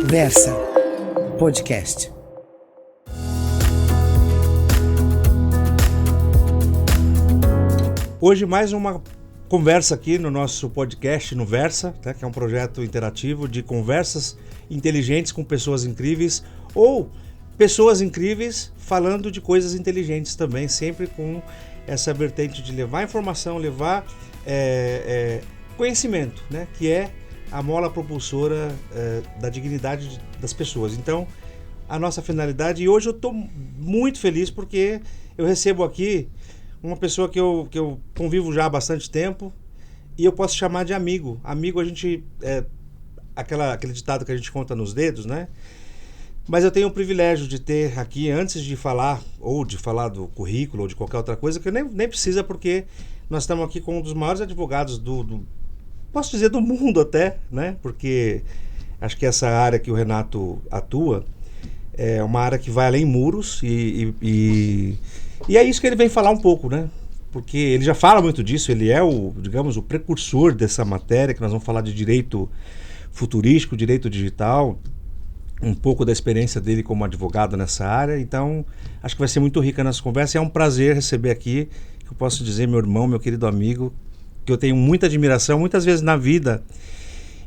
Versa Podcast. Hoje mais uma conversa aqui no nosso podcast no Versa, né, que é um projeto interativo de conversas inteligentes com pessoas incríveis ou pessoas incríveis falando de coisas inteligentes também, sempre com essa vertente de levar informação, levar conhecimento, né, que é a mola propulsora da dignidade das pessoas. Então, a nossa finalidade, e hoje eu estou muito feliz porque eu recebo aqui uma pessoa que eu convivo já há bastante tempo e eu posso chamar de amigo. Amigo, a gente, aquele ditado que a gente conta nos dedos, né? Mas eu tenho o privilégio de ter aqui, antes de falar, ou de falar do currículo, ou de qualquer outra coisa, que eu nem precisa, porque nós estamos aqui com um dos maiores advogados posso dizer, do mundo até, né? Porque acho que essa área que o Renato atua é uma área que vai além muros e é isso que ele vem falar um pouco, né? Porque ele já fala muito disso, ele é o precursor dessa matéria, que nós vamos falar de direito futurístico, direito digital, um pouco da experiência dele como advogado nessa área. Então, acho que vai ser muito rica nessa conversa. É um prazer receber aqui, que eu posso dizer, meu irmão, meu querido amigo, que eu tenho muita admiração, muitas vezes na vida,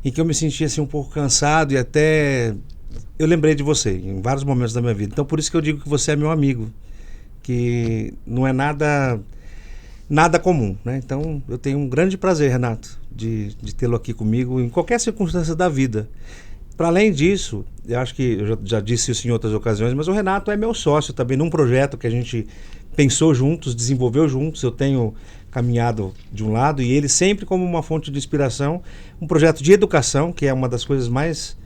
em que eu me sentia assim um pouco cansado e até eu lembrei de você em vários momentos da minha vida. Então, por isso que eu digo que você é meu amigo, que não é nada comum, né? Então, eu tenho um grande prazer, Renato, de tê-lo aqui comigo em qualquer circunstância da vida. Para além disso, eu acho que eu já disse isso em outras ocasiões, mas o Renato é meu sócio também num projeto que a gente pensou juntos, desenvolveu juntos. Eu tenho caminhado de um lado e ele sempre como uma fonte de inspiração, um projeto de educação, que é uma das coisas mais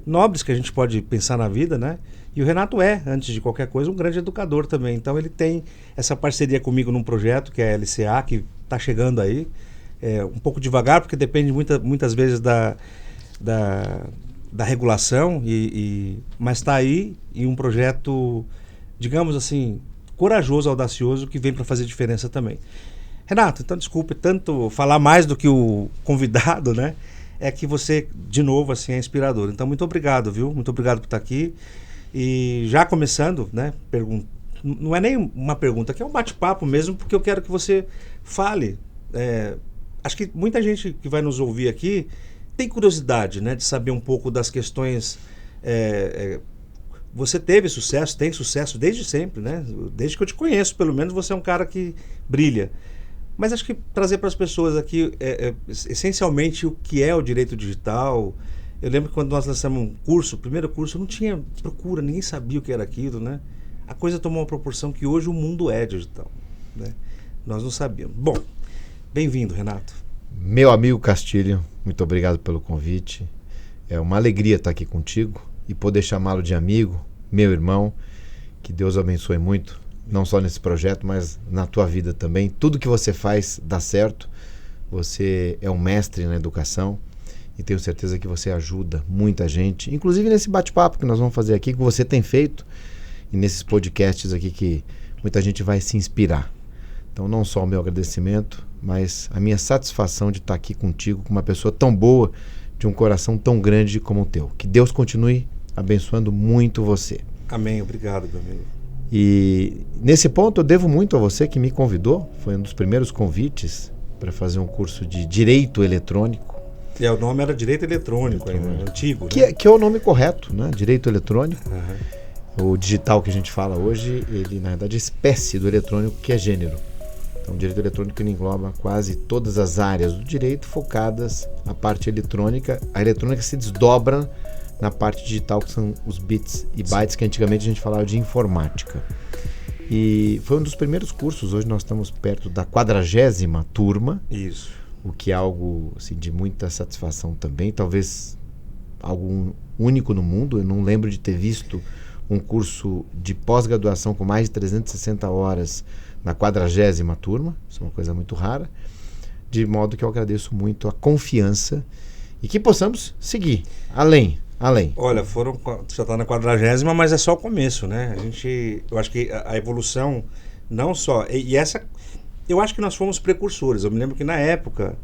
nobres que a gente pode pensar na vida, né? E o Renato antes de qualquer coisa, um grande educador também. Então ele tem essa parceria comigo num projeto que é a LCA, que está chegando aí, um pouco devagar, porque depende muitas vezes da regulação, mas está aí em um projeto, digamos assim, corajoso, audacioso, que vem para fazer diferença também. Renato, então desculpe tanto falar mais do que o convidado, né? É que você, de novo, assim, é inspirador. Então, muito obrigado, viu? Muito obrigado por estar aqui. E já começando, né? Não é nem uma pergunta, que é um bate-papo mesmo, porque eu quero que você fale. Acho que muita gente que vai nos ouvir aqui tem curiosidade, né? De saber um pouco das questões. Você teve sucesso, tem sucesso desde sempre, né? Desde que eu te conheço, pelo menos você é um cara que brilha. Mas acho que trazer para as pessoas aqui essencialmente o que é o direito digital. Eu lembro que quando nós lançamos um curso, o primeiro curso, não tinha procura, ninguém sabia o que era aquilo, né? A coisa tomou uma proporção que hoje o mundo é digital, né? Nós não sabíamos. Bom, bem-vindo, Renato. Meu amigo Castilho, muito obrigado pelo convite. É uma alegria estar aqui contigo e poder chamá-lo de amigo, meu irmão. Que Deus abençoe muito, não só nesse projeto, mas na tua vida também. Tudo que você faz dá certo. Você é um mestre na educação e tenho certeza que você ajuda muita gente, inclusive nesse bate-papo que nós vamos fazer aqui, que você tem feito, e nesses podcasts aqui que muita gente vai se inspirar. Então, não só o meu agradecimento, mas a minha satisfação de estar aqui contigo, com uma pessoa tão boa, de um coração tão grande como o teu. Que Deus continue abençoando muito você. Amém, obrigado, meu amigo. E nesse ponto eu devo muito a você que me convidou. Foi um dos primeiros convites para fazer um curso de Direito Eletrônico. O nome era Direito Eletrônico ainda, antigo. Que é o nome correto, né? Direito Eletrônico. O digital que a gente fala hoje, ele na verdade é espécie do eletrônico, que é gênero. Então, o direito eletrônico engloba quase todas as áreas do direito focadas na parte eletrônica. A eletrônica se desdobra na parte digital, que são os bits e bytes, que antigamente a gente falava de informática. E foi um dos primeiros cursos. Hoje nós estamos perto da 40ª turma. Isso. O que é algo assim, de muita satisfação também. Talvez algo único no mundo. Eu não lembro de ter visto um curso de pós-graduação com mais de 360 horas na 40ª turma. Isso é uma coisa muito rara. De modo que eu agradeço muito a confiança e que possamos seguir além. Olha, já está na 40ª, mas é só o começo, né? Eu acho que a evolução não só... E essa... Eu acho que nós fomos precursores. Eu me lembro que na época,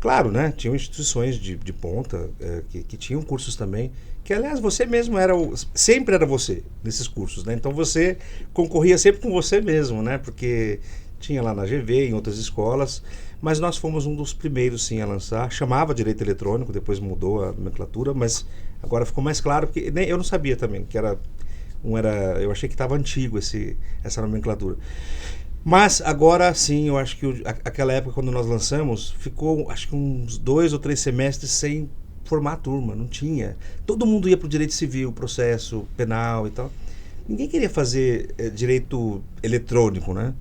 Claro, né? Tinham instituições de ponta que tinham cursos também, que aliás você mesmo sempre era você nesses cursos, né? Então você concorria sempre com você mesmo, né? Porque tinha lá na GV, em outras escolas, mas nós fomos um dos primeiros sim a lançar. Chamava Direito Eletrônico, depois mudou a nomenclatura, mas agora ficou mais claro, porque eu não sabia também que eu achei que estava antigo essa nomenclatura. Mas agora sim, eu acho que aquela época quando nós lançamos, ficou acho que uns 2 ou 3 semestres sem formar a turma, não tinha. Todo mundo ia para o direito civil, processo penal e tal. Ninguém queria fazer direito eletrônico, né?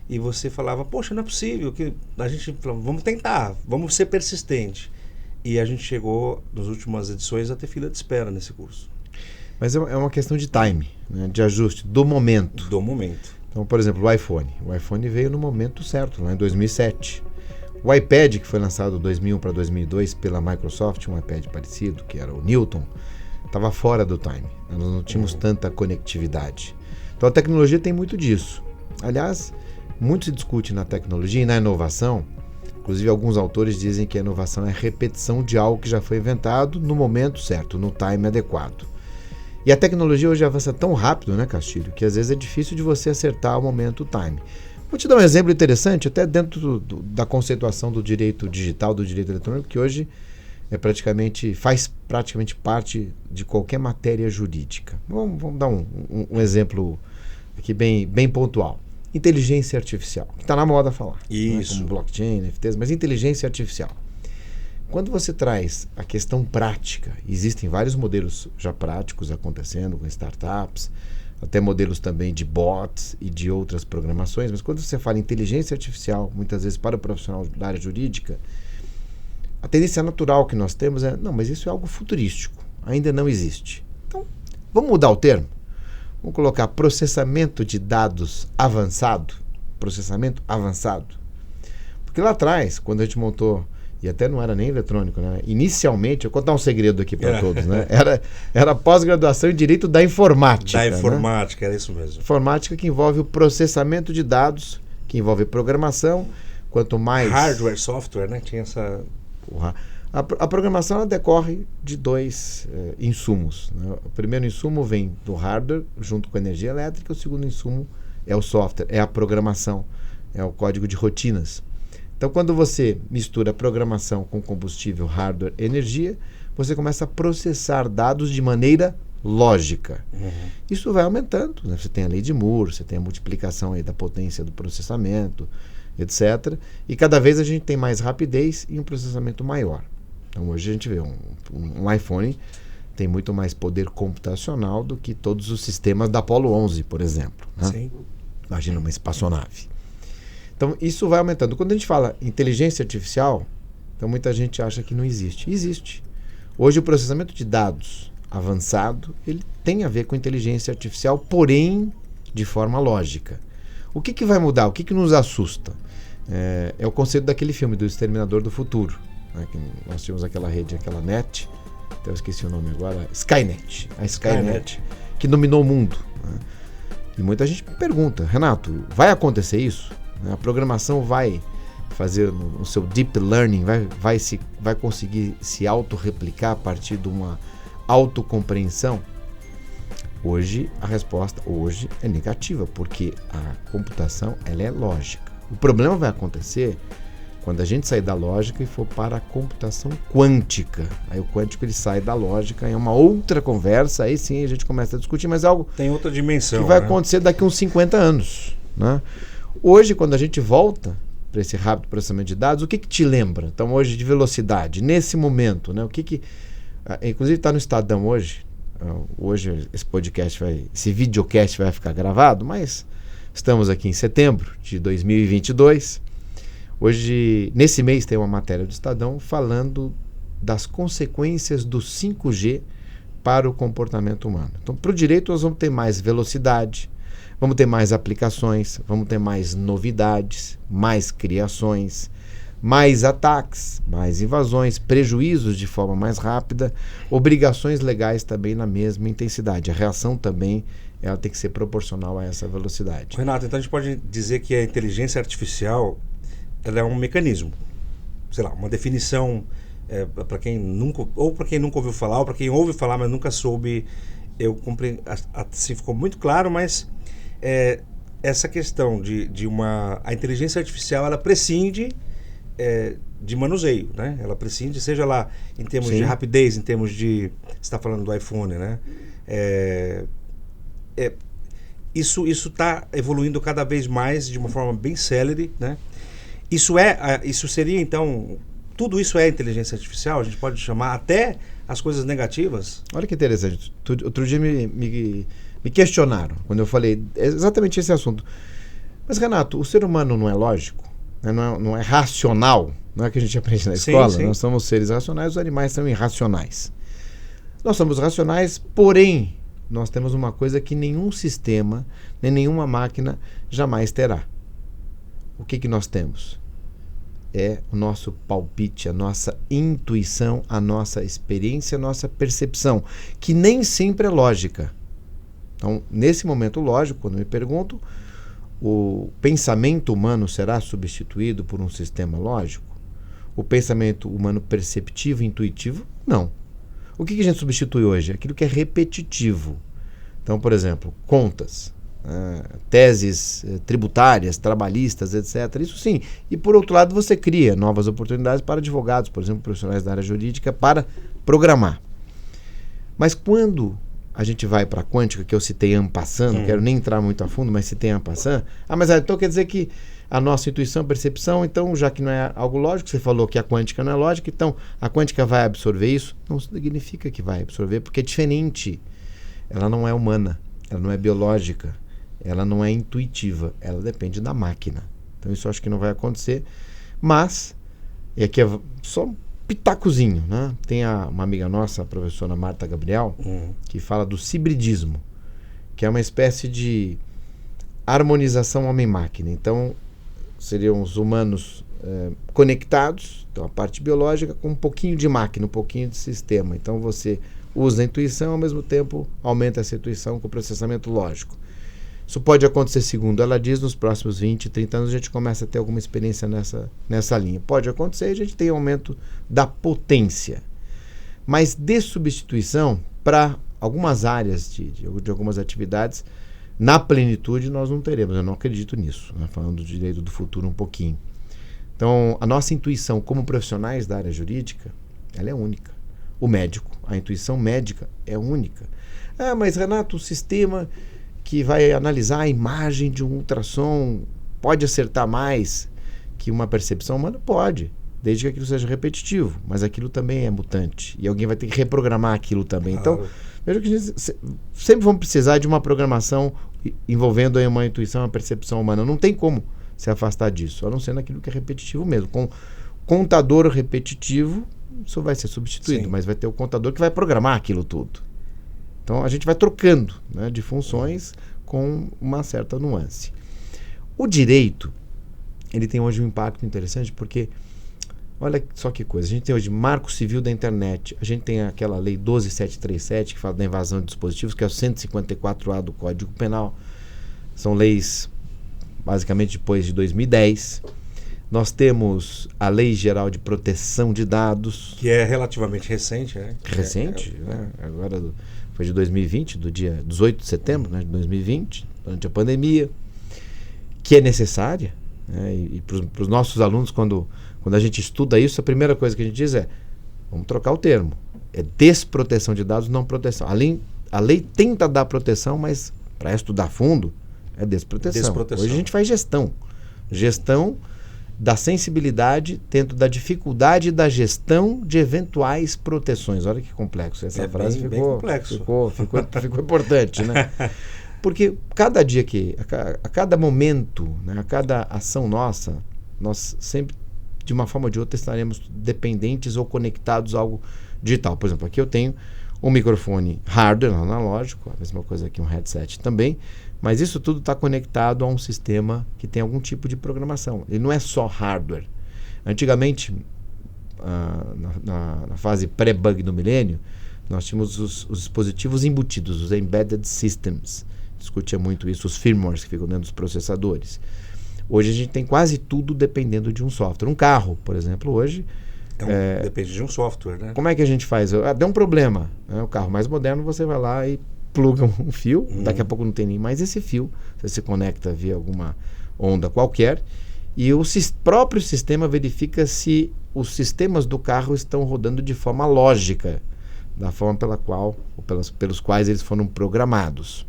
E você falava, poxa, não é possível. Que a gente falava, vamos tentar, vamos ser persistente. E a gente chegou, nas últimas edições, a ter fila de espera nesse curso. Mas é uma questão de time, né? De ajuste, do momento. Do momento. Então, por exemplo, o iPhone. O iPhone veio no momento certo, lá em 2007. O iPad, que foi lançado de 2001 para 2002 pela Microsoft, um iPad parecido, que era o Newton, estava fora do time. Nós não tínhamos tanta conectividade. Então, a tecnologia tem muito disso. Aliás, muito se discute na tecnologia e na inovação. Inclusive, alguns autores dizem que a inovação é a repetição de algo que já foi inventado no momento certo, no time adequado. E a tecnologia hoje avança tão rápido, né, Castilho, que às vezes é difícil de você acertar o momento, o time. Vou te dar um exemplo interessante, até dentro da conceituação do direito digital, do direito eletrônico, que hoje faz praticamente parte de qualquer matéria jurídica. Vamos dar um exemplo aqui bem pontual. Inteligência artificial, que está na moda falar. Isso. Né, como blockchain, NFTs, mas inteligência artificial. Quando você traz a questão prática, existem vários modelos já práticos acontecendo com startups, até modelos também de bots e de outras programações, mas quando você fala em inteligência artificial, muitas vezes para o profissional da área jurídica, a tendência natural que nós temos não, mas isso é algo futurístico, ainda não existe. Então, vamos mudar o termo? Vamos colocar processamento de dados avançado, processamento avançado. Porque lá atrás, quando a gente montou, e até não era nem eletrônico, né? Inicialmente, eu vou contar um segredo aqui para todos, né? Era pós-graduação em Direito da Informática. Da Informática, né? Era isso mesmo. Informática que envolve o processamento de dados, que envolve programação, quanto mais... Hardware, software, né? Tinha essa... A programação ela decorre de 2 insumos, né? O primeiro insumo vem do hardware, junto com a energia elétrica, o segundo insumo é o software, é a programação, é o código de rotinas. Então, quando você mistura programação com combustível, hardware, energia, você começa a processar dados de maneira lógica. Uhum. Isso vai aumentando, né? Você tem a lei de Moore, você tem a multiplicação aí da potência do processamento, etc. E cada vez a gente tem mais rapidez e um processamento maior. Então, hoje a gente vê um iPhone tem muito mais poder computacional do que todos os sistemas da Apollo 11, por exemplo. Né? Sim. Imagina uma espaçonave. Então, isso vai aumentando. Quando a gente fala inteligência artificial, então muita gente acha que não existe. Existe. Hoje, o processamento de dados avançado, ele tem a ver com inteligência artificial, porém, de forma lógica. O que vai mudar? O que nos assusta? É o conceito daquele filme, do Exterminador do Futuro. Né? Que nós tínhamos aquela rede, aquela net, até eu esqueci o nome agora, Skynet. A Skynet, que dominou o mundo. Né? E muita gente pergunta, Renato, vai acontecer isso? A programação vai fazer o seu deep learning, vai conseguir se autorreplicar a partir de uma autocompreensão? Hoje, a resposta é negativa, porque a computação ela é lógica. O problema vai acontecer quando a gente sair da lógica e for para a computação quântica. Aí o quântico ele sai da lógica, é uma outra conversa, aí sim a gente começa a discutir, mas é algo tem outra dimensão, que vai acontecer daqui a uns 50 anos. Né? Hoje, quando a gente volta para esse rápido processamento de dados, o que te lembra? Então, hoje, de velocidade, nesse momento, né? Inclusive está no Estadão hoje. Hoje esse videocast vai ficar gravado, mas estamos aqui em setembro de 2022. Hoje, nesse mês, tem uma matéria do Estadão falando das consequências do 5G para o comportamento humano. Então, para o direito, nós vamos ter mais velocidade, vamos ter mais aplicações, vamos ter mais novidades, mais criações, mais ataques, mais invasões, prejuízos de forma mais rápida, obrigações legais também na mesma intensidade. A reação também ela tem que ser proporcional a essa velocidade. Renato, então a gente pode dizer que a inteligência artificial ela é um mecanismo. sei lá, uma definição para quem nunca ouviu falar, ou para quem ouve falar, mas nunca soube, eu compreendi, assim ficou muito claro, mas essa questão a inteligência artificial, ela prescinde de manuseio, né? Ela prescinde, seja lá em termos de rapidez, em termos de... Você está falando do iPhone, né? Isso está evoluindo cada vez mais de uma forma bem célere, né? Isso seria, então... Tudo isso é inteligência artificial? A gente pode chamar até as coisas negativas? Olha que interessante. Outro dia me questionaram, quando eu falei exatamente esse assunto. Mas, Renato, o ser humano não é lógico? Né? Não é racional? Não é que a gente aprende na escola? Sim. Nós somos seres racionais, os animais são irracionais. Nós somos racionais, porém, nós temos uma coisa que nenhum sistema, nem nenhuma máquina jamais terá. O que nós temos? É o nosso palpite, a nossa intuição, a nossa experiência, a nossa percepção, que nem sempre é lógica. Então, nesse momento lógico, quando eu me pergunto, o pensamento humano será substituído por um sistema lógico? O pensamento humano perceptivo, intuitivo? Não. O que a gente substitui hoje? Aquilo que é repetitivo. Então, por exemplo, contas, teses tributárias, trabalhistas, etc. Isso sim. E por outro lado, você cria novas oportunidades para advogados, por exemplo, profissionais da área jurídica, para programar. Mas quando a gente vai para a quântica, que eu citei en passant, não quero nem entrar muito a fundo, mas citei en passant, mas então quer dizer que a nossa intuição, percepção, então, já que não é algo lógico, você falou que a quântica não é lógica, então a quântica vai absorver isso? Não significa que vai absorver, porque é diferente. Ela não é humana, ela não é biológica, ela não é intuitiva, ela depende da máquina. Então isso eu acho que não vai acontecer, mas, e aqui é só um pitacozinho, né? Tem uma amiga nossa, a professora Marta Gabriel, que fala do cibridismo, que é uma espécie de harmonização homem-máquina. Então, seriam os humanos conectados, então a parte biológica, com um pouquinho de máquina, um pouquinho de sistema. Então você usa a intuição, ao mesmo tempo aumenta essa intuição com o processamento lógico. Isso pode acontecer, segundo ela diz, nos próximos 20, 30 anos a gente começa a ter alguma experiência nessa linha. Pode acontecer, a gente tem aumento da potência. Mas de substituição para algumas áreas de algumas atividades, na plenitude nós não teremos. Eu não acredito nisso, né? Falando do direito do futuro um pouquinho. Então, a nossa intuição como profissionais da área jurídica, ela é única. O médico, a intuição médica é única. Mas Renato, o sistema que vai analisar a imagem de um ultrassom pode acertar mais que uma percepção humana? Pode, desde que aquilo seja repetitivo, mas aquilo também é mutante e alguém vai ter que reprogramar aquilo também. Então, veja que a gente sempre vamos precisar de uma programação envolvendo aí uma intuição, uma percepção humana. Não tem como se afastar disso, a não ser naquilo que é repetitivo mesmo. Com contador repetitivo, isso vai ser substituído, sim, mas vai ter o contador que vai programar aquilo tudo. Então a gente vai trocando, né, de funções com uma certa nuance. O direito, ele tem hoje um impacto interessante porque, olha só que coisa, a gente tem hoje Marco Civil da Internet, a gente tem aquela lei 12.737 que fala da invasão de dispositivos, que é o 154A do Código Penal. São leis basicamente depois de 2010. Nós temos a Lei Geral de Proteção de Dados, que é relativamente recente, né? Recente, né? Agora foi de 2020, do dia 18 de setembro, né, de 2020, durante a pandemia, que é necessária, né? E para os nossos alunos, quando a gente estuda isso, a primeira coisa que a gente diz é: vamos trocar o termo. É desproteção de dados, não proteção. A lei tenta dar proteção, mas para estudar a fundo, é desproteção. Hoje a gente faz gestão da sensibilidade dentro da dificuldade da gestão de eventuais proteções. Olha que complexo. Essa frase ficou importante, né? Porque cada dia a cada momento, né, a cada ação nossa, nós sempre, de uma forma ou de outra, estaremos dependentes ou conectados a algo digital. Por exemplo, aqui eu tenho um microfone hardware, analógico, a mesma coisa aqui um headset também, mas isso tudo está conectado a um sistema que tem algum tipo de programação. Ele não é só hardware. Antigamente, na fase pré-bug do milênio, nós tínhamos os dispositivos embutidos, os embedded systems. Discutia muito isso, os firmwares que ficam dentro dos processadores. Hoje a gente tem quase tudo dependendo de um software. Um carro, por exemplo, hoje... depende de um software, né? Como é que a gente faz? Deu um problema, né? O carro mais moderno, você vai lá e pluga um fio, daqui a pouco não tem nem mais esse fio, você se conecta via alguma onda qualquer, e o próprio sistema verifica se os sistemas do carro estão rodando de forma lógica, da forma pela qual, ou pelos quais eles foram programados.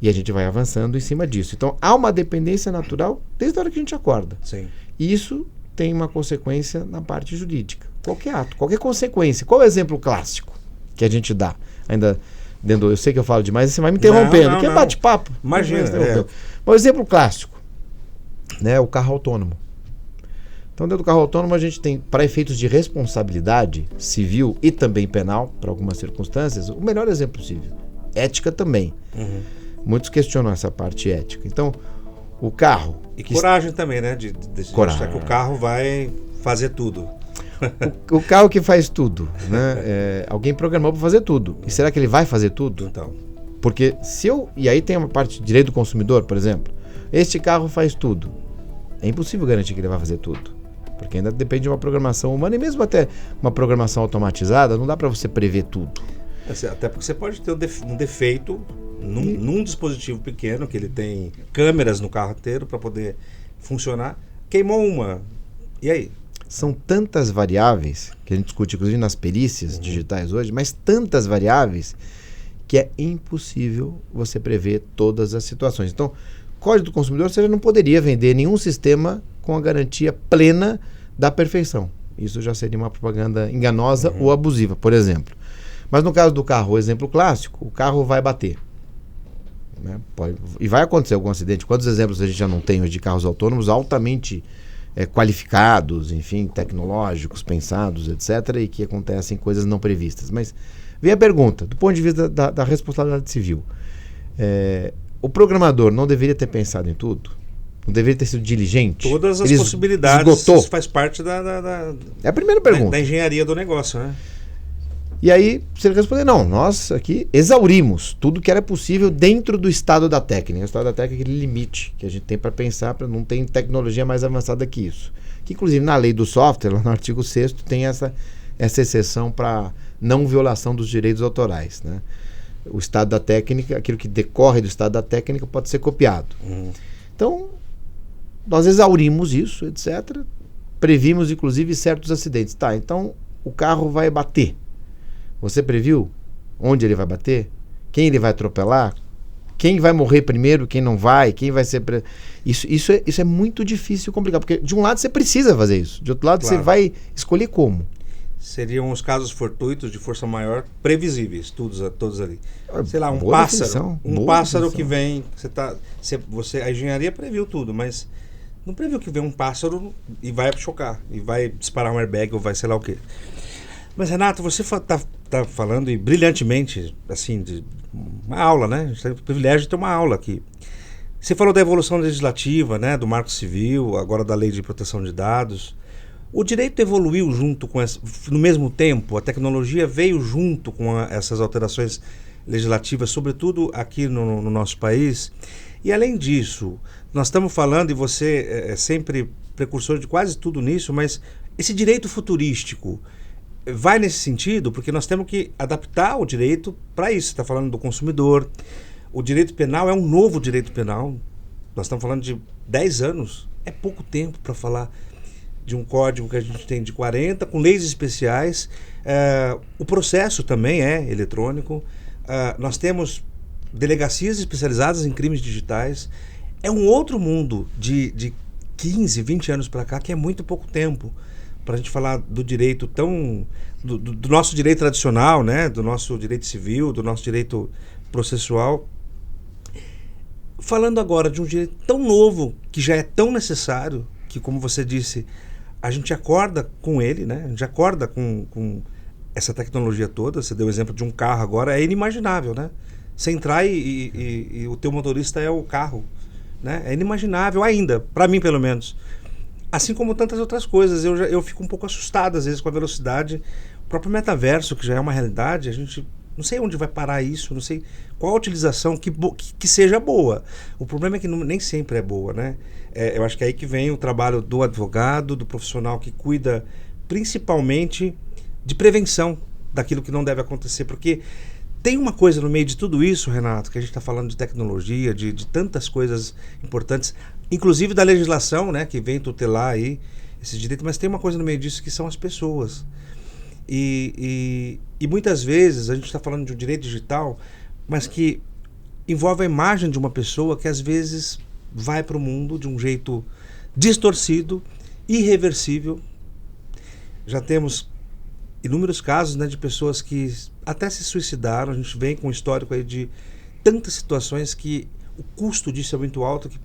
E a gente vai avançando em cima disso. Então, há uma dependência natural desde a hora que a gente acorda. Sim. E isso tem uma consequência na parte jurídica. Qualquer ato, qualquer consequência. Qual é o exemplo clássico que a gente dá? Ainda dentro, eu sei que eu falo demais, você vai me interrompendo. Não, que é bate-papo. Imagina. Mas o exemplo clássico, né, o carro autônomo. Então, dentro do carro autônomo, a gente tem, para efeitos de responsabilidade civil e também penal, para algumas circunstâncias, o melhor exemplo possível. Ética também. Muitos questionam essa parte ética. Então, o carro... E coragem também, né? De achar que o carro vai fazer tudo. O carro que faz tudo, né? Alguém programou para fazer tudo. E será que ele vai fazer tudo? Então. Porque se eu... E aí tem uma parte de direito do consumidor, por exemplo. Este carro faz tudo. É impossível garantir que ele vai fazer tudo. Porque ainda depende de uma programação humana. E mesmo até uma programação automatizada, não dá para você prever tudo. Até porque você pode ter um defeito num dispositivo pequeno, que ele tem câmeras no carro inteiro para poder funcionar. Queimou uma. E aí? São tantas variáveis, que a gente discute inclusive nas perícias digitais hoje, mas tantas variáveis que é impossível você prever todas as situações. Então, Código do Consumidor, você não poderia vender nenhum sistema com a garantia plena da perfeição. Isso já seria uma propaganda enganosa ou abusiva, por exemplo. Mas no caso do carro, o exemplo clássico, o carro vai bater. Né? E vai acontecer algum acidente. Quantos exemplos a gente já não tem hoje de carros autônomos altamente qualificados, enfim, tecnológicos, pensados, etc., e que acontecem coisas não previstas. Mas vem a pergunta, do ponto de vista da responsabilidade civil. O programador não deveria ter pensado em tudo? Não deveria ter sido diligente? Todas as possibilidades. Esgotou? Isso faz parte É a primeira pergunta. Da engenharia do negócio, né? E aí, se ele responder, não, nós aqui exaurimos tudo que era possível dentro do estado da técnica. O estado da técnica é aquele limite que a gente tem para pensar, não tem tecnologia mais avançada que isso. Que inclusive na lei do software, lá no artigo 6º, tem essa exceção para não violação dos direitos autorais, né? O estado da técnica, aquilo que decorre do estado da técnica pode ser copiado. Então, nós exaurimos isso, etc. Previmos, inclusive, certos acidentes. Tá, então o carro vai bater. Você previu onde ele vai bater? Quem ele vai atropelar? Quem vai morrer primeiro? Quem não vai? Quem vai ser... Isso é muito difícil e complicado. Porque de um lado você precisa fazer isso. De outro lado você vai escolher como. Seriam os casos fortuitos de força maior previsíveis, todos ali. Sei lá, um Boa pássaro. definição, Um boa pássaro definição. que vem... a engenharia previu tudo, mas não previu que vem um pássaro e vai chocar. E vai disparar um airbag ou vai sei lá o quê. Mas, Renato, você tá falando e brilhantemente, assim, de uma aula, né? A gente tem o privilégio de ter uma aula aqui. Você falou da evolução legislativa, né? Do Marco Civil, agora da Lei de Proteção de Dados. O direito evoluiu junto com no mesmo tempo? A tecnologia veio junto com essas alterações legislativas, sobretudo aqui no nosso país? E, além disso, nós estamos falando, e você é sempre precursor de quase tudo nisso, mas esse direito futurístico vai nesse sentido, porque nós temos que adaptar o direito para isso. Você está falando do consumidor. O direito penal é um novo direito penal. Nós estamos falando de 10 anos. É pouco tempo para falar de um código que a gente tem de 40, com leis especiais. O processo também é eletrônico. Nós temos delegacias especializadas em crimes digitais. É um outro mundo de 15, 20 anos para cá, que é muito pouco tempo para a gente falar do direito do nosso direito tradicional, né? Do nosso direito civil, do nosso direito processual. Falando agora de um direito tão novo, que já é tão necessário, que, como você disse, a gente acorda com ele, né? A gente acorda com essa tecnologia toda. Você deu o exemplo de um carro agora, é inimaginável, né? Você entrar e o teu motorista é o carro, né? É inimaginável ainda, para mim pelo menos. Assim como tantas outras coisas. Eu fico um pouco assustado às vezes com a velocidade. O próprio metaverso, que já é uma realidade, a gente Não sei onde vai parar isso, não sei qual a utilização que seja boa. O problema é que nem sempre é boa, né? Eu acho que é aí que vem o trabalho do advogado, do profissional que cuida principalmente de prevenção daquilo que não deve acontecer, porque tem uma coisa no meio de tudo isso, Renato, que a gente está falando de tecnologia, de tantas coisas importantes, inclusive da legislação, né, que vem tutelar aí esse direito, mas tem uma coisa no meio disso que são as pessoas. E muitas vezes a gente está falando de um direito digital, mas que envolve a imagem de uma pessoa que às vezes vai para o mundo de um jeito distorcido, irreversível. Já temos inúmeros casos, né, de pessoas que até se suicidaram. A gente vem com um histórico aí de tantas situações que o custo disso é muito alto, que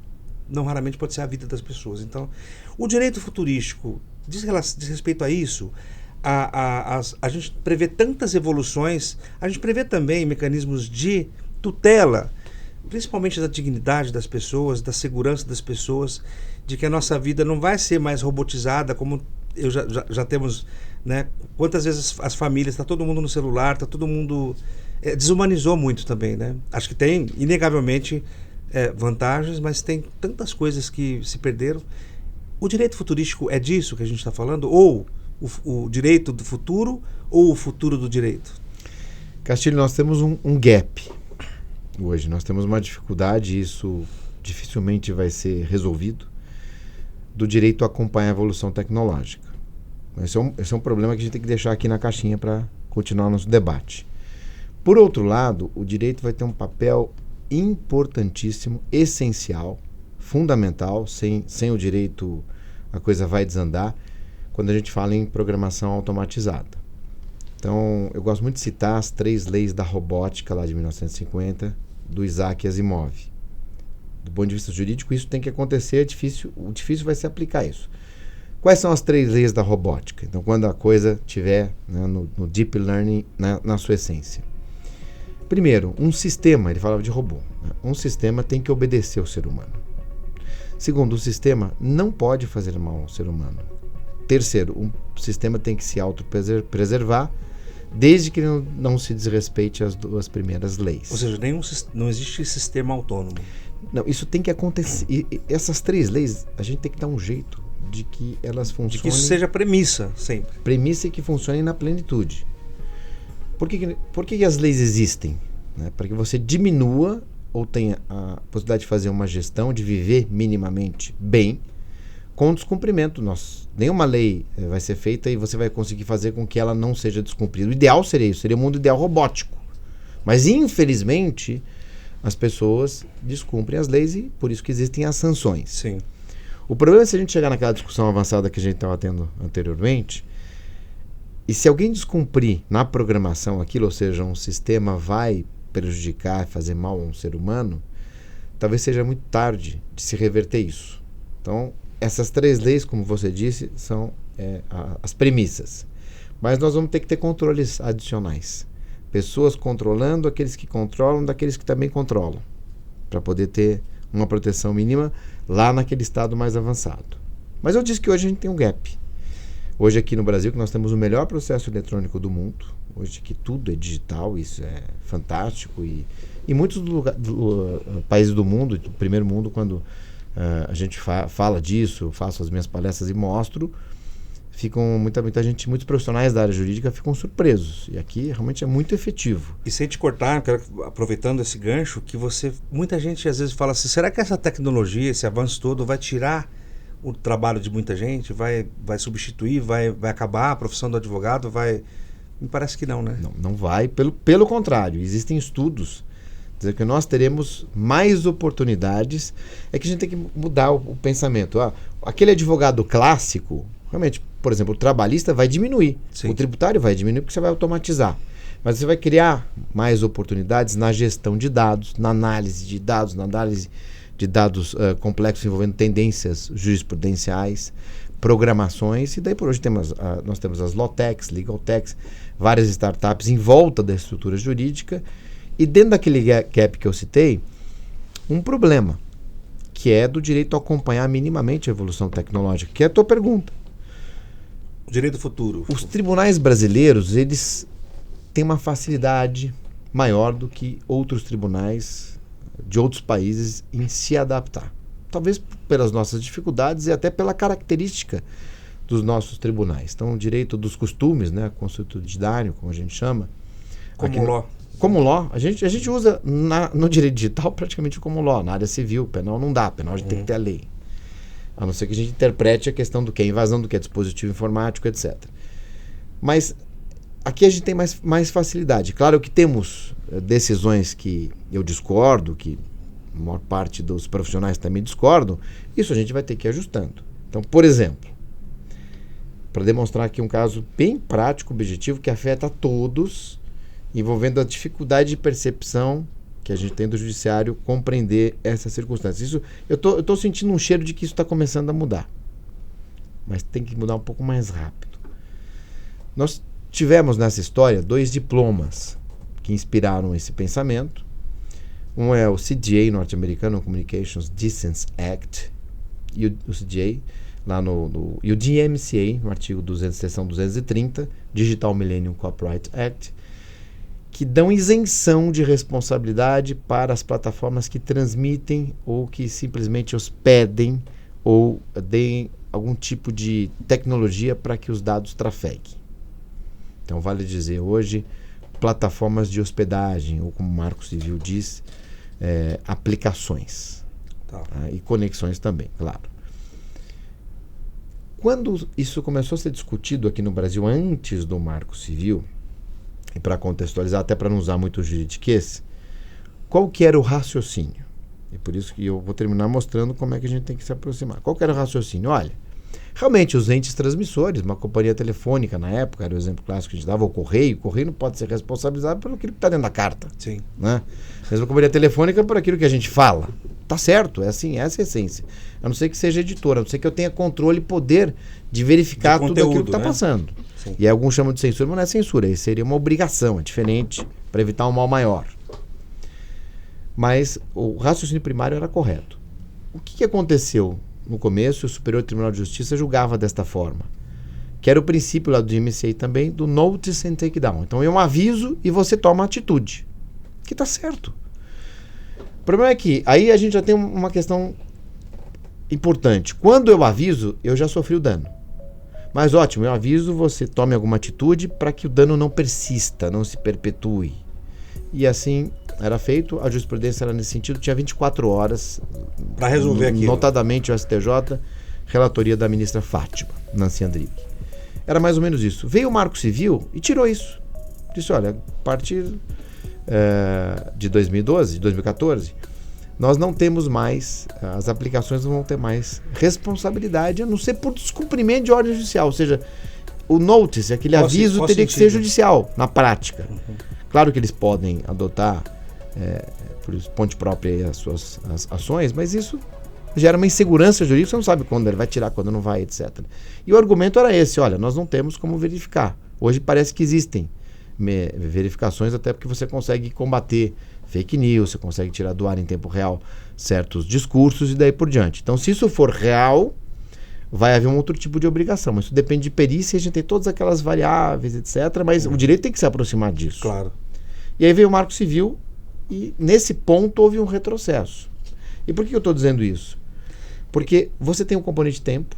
não raramente pode ser a vida das pessoas. Então, o direito futurístico diz respeito a isso. A gente prevê tantas evoluções, a gente prevê também mecanismos de tutela, principalmente da dignidade das pessoas, da segurança das pessoas, de que a nossa vida não vai ser mais robotizada, como já temos, né? Quantas vezes as famílias, está todo mundo no celular, está todo mundo... desumanizou muito também, né? Acho que tem, inegavelmente, vantagens, mas tem tantas coisas que se perderam. O direito futurístico é disso que a gente está falando? Ou o direito do futuro, ou o futuro do direito? Castilho, nós temos um gap hoje. Nós temos uma dificuldade, e isso dificilmente vai ser resolvido, do direito a acompanhar a evolução tecnológica. Esse é um problema que a gente tem que deixar aqui na caixinha para continuar o nosso debate. Por outro lado, o direito vai ter um papel importantíssimo, essencial, fundamental. Sem o direito a coisa vai desandar, quando a gente fala em programação automatizada. Então, eu gosto muito de citar as 3 leis da robótica lá de 1950, do Isaac Asimov. Do ponto de vista jurídico, isso tem que acontecer, o difícil vai ser aplicar isso. Quais são as 3 leis da robótica? Então, quando a coisa estiver, né, no deep learning, na sua essência. Primeiro, um sistema, ele falava de robô, né? Um sistema tem que obedecer ao ser humano. Segundo, o sistema não pode fazer mal ao ser humano. Terceiro, um sistema tem que se autopreservar, desde que não se desrespeite as 2 primeiras leis. Ou seja, não existe sistema autônomo. Não, isso tem que acontecer. E essas 3 leis, a gente tem que dar um jeito de que elas funcionem... De que isso seja premissa, sempre. Premissa e que funcionem na plenitude. Por que as leis existem? Né? Para que você diminua ou tenha a possibilidade de fazer uma gestão, de viver minimamente bem, com descumprimento. Nenhuma lei vai ser feita e você vai conseguir fazer com que ela não seja descumprida. O ideal seria isso, seria um mundo ideal robótico. Mas, infelizmente, as pessoas descumprem as leis e por isso que existem as sanções. Sim. O problema é se a gente chegar naquela discussão avançada que a gente estava tendo anteriormente, e se alguém descumprir na programação aquilo, ou seja, um sistema vai prejudicar, fazer mal a um ser humano, talvez seja muito tarde de se reverter isso. Então, essas 3 leis, como você disse, são as premissas. Mas nós vamos ter que ter controles adicionais. Pessoas controlando aqueles que controlam daqueles que também controlam, para poder ter uma proteção mínima lá naquele estado mais avançado. Mas eu disse que hoje a gente tem um gap. Hoje aqui no Brasil, que nós temos o melhor processo eletrônico do mundo, hoje que tudo é digital, isso é fantástico, e muitos países do mundo, do primeiro mundo, quando a gente fala disso, faço as minhas palestras e mostro, ficam muita gente, muitos profissionais da área jurídica ficam surpresos, e aqui realmente é muito efetivo. E sem te cortar, aproveitando esse gancho, que muita gente às vezes fala assim, será que essa tecnologia, esse avanço todo vai tirar o trabalho de muita gente, vai substituir, vai acabar a profissão do advogado, me parece que não, né? Não vai, pelo contrário, existem estudos dizendo que nós teremos mais oportunidades. É que a gente tem que mudar o pensamento. Aquele advogado clássico, realmente, por exemplo, o trabalhista vai diminuir, Sim. O tributário vai diminuir porque você vai automatizar, mas você vai criar mais oportunidades na gestão de dados, na análise de dados, complexos envolvendo tendências jurisprudenciais, programações, e daí por hoje nós temos as Lawtechs, Legaltechs, várias startups em volta da estrutura jurídica, e dentro daquele gap que eu citei, um problema, que é do direito a acompanhar minimamente a evolução tecnológica, que é a tua pergunta. O direito do futuro. Os tribunais brasileiros, eles têm uma facilidade maior do que outros tribunais de outros países em se adaptar. Talvez pelas nossas dificuldades e até pela característica dos nossos tribunais. Então, o direito dos costumes, né, consuetudinário, como a gente chama. Como law. A gente usa no direito digital praticamente como law. Na área civil, penal não dá. Penal a gente tem que ter a lei. A não ser que a gente interprete a questão do que é invasão, do que é dispositivo informático, etc. Mas aqui a gente tem mais facilidade. Claro que temos decisões que eu discordo, que a maior parte dos profissionais também discordam. Isso a gente vai ter que ir ajustando. Então, por exemplo, para demonstrar aqui um caso bem prático, objetivo, que afeta a todos, envolvendo a dificuldade de percepção que a gente tem do judiciário compreender essas circunstâncias. Isso, eu tô sentindo um cheiro de que isso está começando a mudar. Mas tem que mudar um pouco mais rápido. Nós tivemos nessa história 2 diplomas que inspiraram esse pensamento. Um é o CDA norte-americano, Communications Decency Act, e o CDA, e o DMCA, no artigo seção 230, Digital Millennium Copyright Act, que dão isenção de responsabilidade para as plataformas que transmitem ou que simplesmente hospedem ou deem algum tipo de tecnologia para que os dados trafeguem. Então, vale dizer, hoje, plataformas de hospedagem, ou como o Marco Civil diz, aplicações. Tá, e conexões também, claro. Quando isso começou a ser discutido aqui no Brasil antes do Marco Civil, e para contextualizar, até para não usar muito o juridiquês, qual que era o raciocínio? E por isso que eu vou terminar mostrando como é que a gente tem que se aproximar. Qual que era o raciocínio? Olha, realmente os entes transmissores, uma companhia telefônica na época, era o exemplo clássico que a gente dava, o correio não pode ser responsabilizado pelo que está dentro da carta. Sim. Né? Mesmo a companhia telefônica por aquilo que a gente fala. Tá certo, é assim, essa é a essência. A não ser que seja editora, a não ser que eu tenha controle e poder de verificar tudo aquilo que está passando. Sim. E alguns chamam de censura, mas não é censura, isso seria uma obrigação, é diferente, para evitar um mal maior. Mas o raciocínio primário era correto. O que aconteceu no começo? O Superior Tribunal de Justiça julgava desta forma, que era o princípio lá do DMCA também, do notice and take down. Então é um aviso e você toma atitude, que está certo. O problema é que aí a gente já tem uma questão importante. Quando eu aviso, eu já sofri o dano. Mas ótimo, eu aviso, você tome alguma atitude para que o dano não persista, não se perpetue. E assim era feito, a jurisprudência era nesse sentido, tinha 24 horas para resolver aquilo. Notadamente o STJ, relatoria da ministra Fátima, Nancy Andrighi. Era mais ou menos isso. Veio o Marco Civil e tirou isso. Disse, olha, a partir de 2012, de 2014, nós não temos mais, as aplicações não vão ter mais responsabilidade, a não ser por descumprimento de ordem judicial. Ou seja, o notice, aquele aviso, teria que ser judicial, na prática. Claro que eles podem adotar, por ponte própria, as suas ações, mas isso gera uma insegurança jurídica, você não sabe quando ele vai tirar, quando não vai, etc. E o argumento era esse, olha, nós não temos como verificar. Hoje parece que existem verificações, até porque você consegue combater fake news, você consegue tirar do ar em tempo real certos discursos e daí por diante. Então, se isso for real, vai haver um outro tipo de obrigação, mas isso depende de perícia, a gente tem todas aquelas variáveis, etc., mas o direito tem que se aproximar disso. Claro. E aí veio o Marco Civil e nesse ponto houve um retrocesso. E por que eu estou dizendo isso? Porque você tem um componente de tempo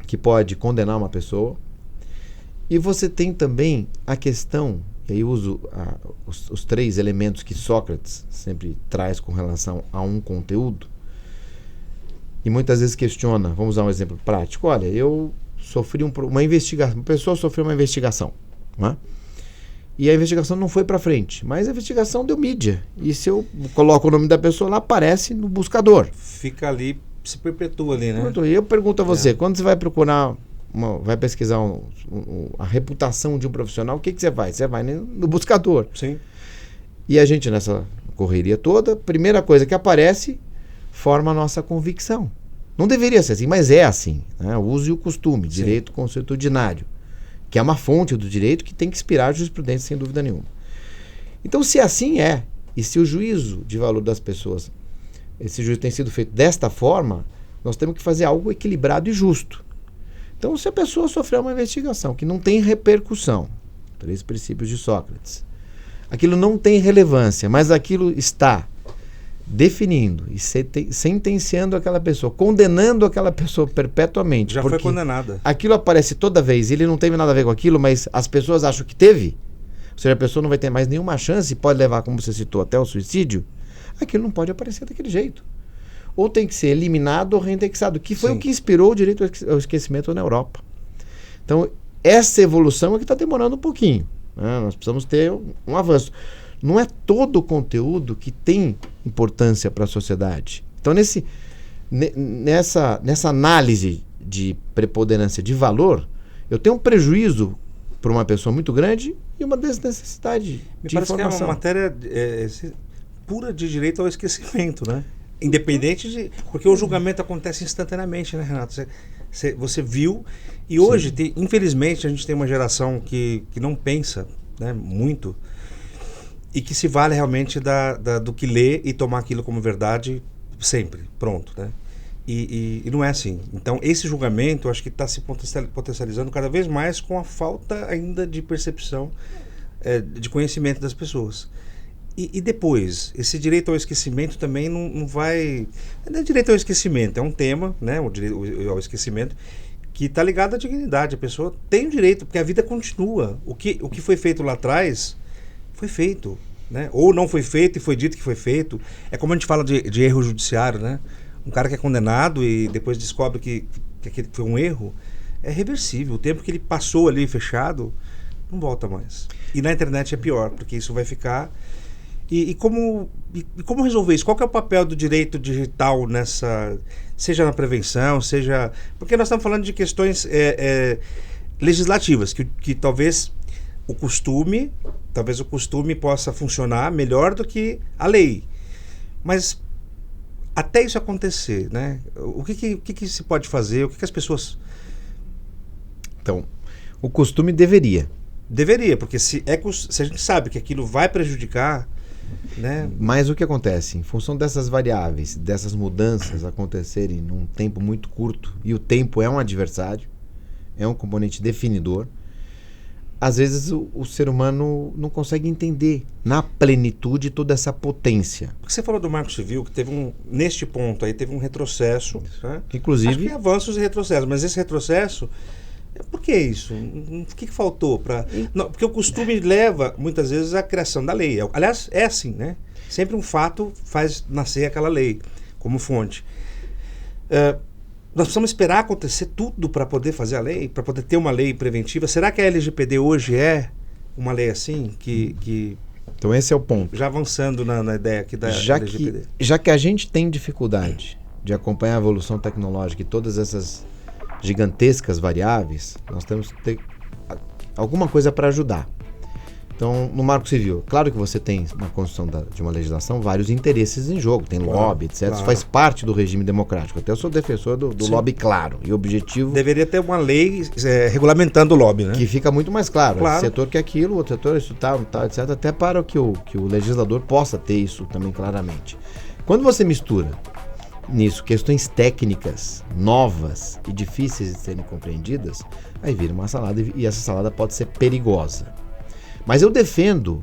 que pode condenar uma pessoa e você tem também a questão, e aí eu uso os 3 elementos que Sócrates sempre traz com relação a um conteúdo e muitas vezes questiona, vamos usar um exemplo prático, olha, eu sofri uma investigação, uma pessoa sofreu uma investigação, não é? E a investigação não foi para frente, mas a investigação deu mídia. E se eu coloco o nome da pessoa lá, aparece no buscador. Fica ali, se perpetua ali, né? E eu pergunto a você, quando você vai procurar, vai pesquisar a reputação de um profissional, o que você vai? Você vai no buscador. Sim. E a gente, nessa correria toda, primeira coisa que aparece, forma a nossa convicção. Não deveria ser assim, mas é assim. Né? O uso e o costume, Sim. Direito consuetudinário, que é uma fonte do direito que tem que inspirar a jurisprudência, sem dúvida nenhuma. Então, se assim é, e se o juízo de valor das pessoas, esse juízo tem sido feito desta forma, nós temos que fazer algo equilibrado e justo. Então, se a pessoa sofreu uma investigação que não tem repercussão, 3 princípios de Sócrates, aquilo não tem relevância, mas aquilo está definindo e sentenciando aquela pessoa, condenando aquela pessoa perpetuamente. Já foi condenada. Aquilo aparece toda vez, ele não teve nada a ver com aquilo, mas as pessoas acham que teve. Ou seja, a pessoa não vai ter mais nenhuma chance, pode levar, como você citou, até o suicídio. Aquilo não pode aparecer daquele jeito. Ou tem que ser eliminado ou reindexado, que foi o que inspirou o direito ao esquecimento na Europa. Então, essa evolução é que está demorando um pouquinho, né? Nós precisamos ter um avanço. Não é todo o conteúdo que tem importância para a sociedade. Então, nessa análise de preponderância de valor, eu tenho um prejuízo para uma pessoa muito grande e uma desnecessidade de informação. Me parece que é uma matéria pura de direito ao esquecimento, né? Independente de... Porque o julgamento acontece instantaneamente, né, Renato? Você viu... E hoje, infelizmente, a gente tem uma geração que não pensa, né, muito, e que se vale realmente do que lê e tomar aquilo como verdade sempre, pronto, né? E não é assim. Então, esse julgamento, eu acho que está se potencializando cada vez mais com a falta ainda de percepção, de conhecimento das pessoas. E depois, esse direito ao esquecimento também não vai... Não é direito ao esquecimento, é um tema, né, o direito ao esquecimento, que está ligado à dignidade. A pessoa tem o direito, porque a vida continua. O que foi feito lá atrás, foi feito, né? Ou não foi feito e foi dito que foi feito. É como a gente fala de erro judiciário, né? Um cara que é condenado e depois descobre que foi um erro, é reversível. O tempo que ele passou ali fechado, não volta mais. E na internet é pior, porque isso vai ficar... E como resolver isso? Qual que é o papel do direito digital nessa... Seja na prevenção, seja... Porque nós estamos falando de questões legislativas, que talvez o costume possa funcionar melhor do que a lei. Mas até isso acontecer, né? O que se pode fazer? O que as pessoas... Então, o costume deveria. Deveria, porque se a gente sabe que aquilo vai prejudicar... Né? Mas o que acontece? Em função dessas variáveis, dessas mudanças acontecerem num tempo muito curto, e o tempo é um adversário, é um componente definidor, às vezes o ser humano não consegue entender na plenitude toda essa potência. Porque você falou do Marco Civil, que teve neste ponto aí, teve um retrocesso, né? Inclusive... Acho que avanços e retrocessos, mas esse retrocesso... Por que isso? O que faltou? Porque o costume leva, muitas vezes, à criação da lei. Aliás, é assim, né? Sempre um fato faz nascer aquela lei como fonte. Nós precisamos esperar acontecer tudo para poder fazer a lei, para poder ter uma lei preventiva. Será que a LGPD hoje é uma lei assim? Então esse é o ponto. Já avançando na ideia aqui da LGPD. Já que a gente tem dificuldade de acompanhar a evolução tecnológica e todas essas gigantescas variáveis, nós temos que ter alguma coisa para ajudar. Então, no Marco Civil, claro que você tem, na construção de uma legislação, vários interesses em jogo, tem lobby, etc. Claro. Isso faz parte do regime democrático. Até eu sou defensor do lobby claro e objetivo. Deveria ter uma lei regulamentando o lobby, né? Que fica muito mais claro. Claro. Esse setor quer aquilo, outro setor isso tal, etc. Até para que o legislador possa ter isso também claramente. Quando você mistura nisso questões técnicas novas e difíceis de serem compreendidas, aí vira uma salada e essa salada pode ser perigosa. Mas eu defendo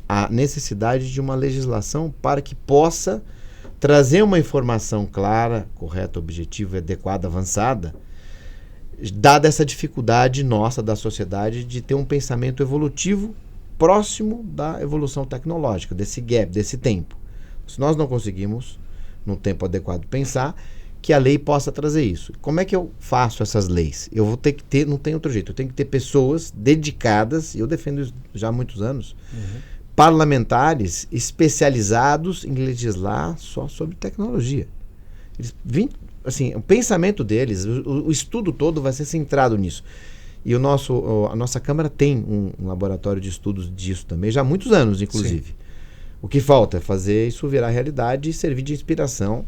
a necessidade de uma legislação para que possa trazer uma informação clara, correta, objetiva, adequada, avançada, dada essa dificuldade nossa da sociedade de ter um pensamento evolutivo próximo da evolução tecnológica, desse gap, desse tempo. Se nós não conseguimos num tempo adequado pensar, que a lei possa trazer isso. Como é que eu faço essas leis? Eu vou ter que ter, não tem outro jeito, eu tenho que ter pessoas dedicadas, e eu defendo isso já há muitos anos, parlamentares especializados em legislar só sobre tecnologia. O pensamento deles, o estudo todo vai ser centrado nisso. E a nossa Câmara tem um laboratório de estudos disso também, já há muitos anos, inclusive. Sim. O que falta é fazer isso virar realidade e servir de inspiração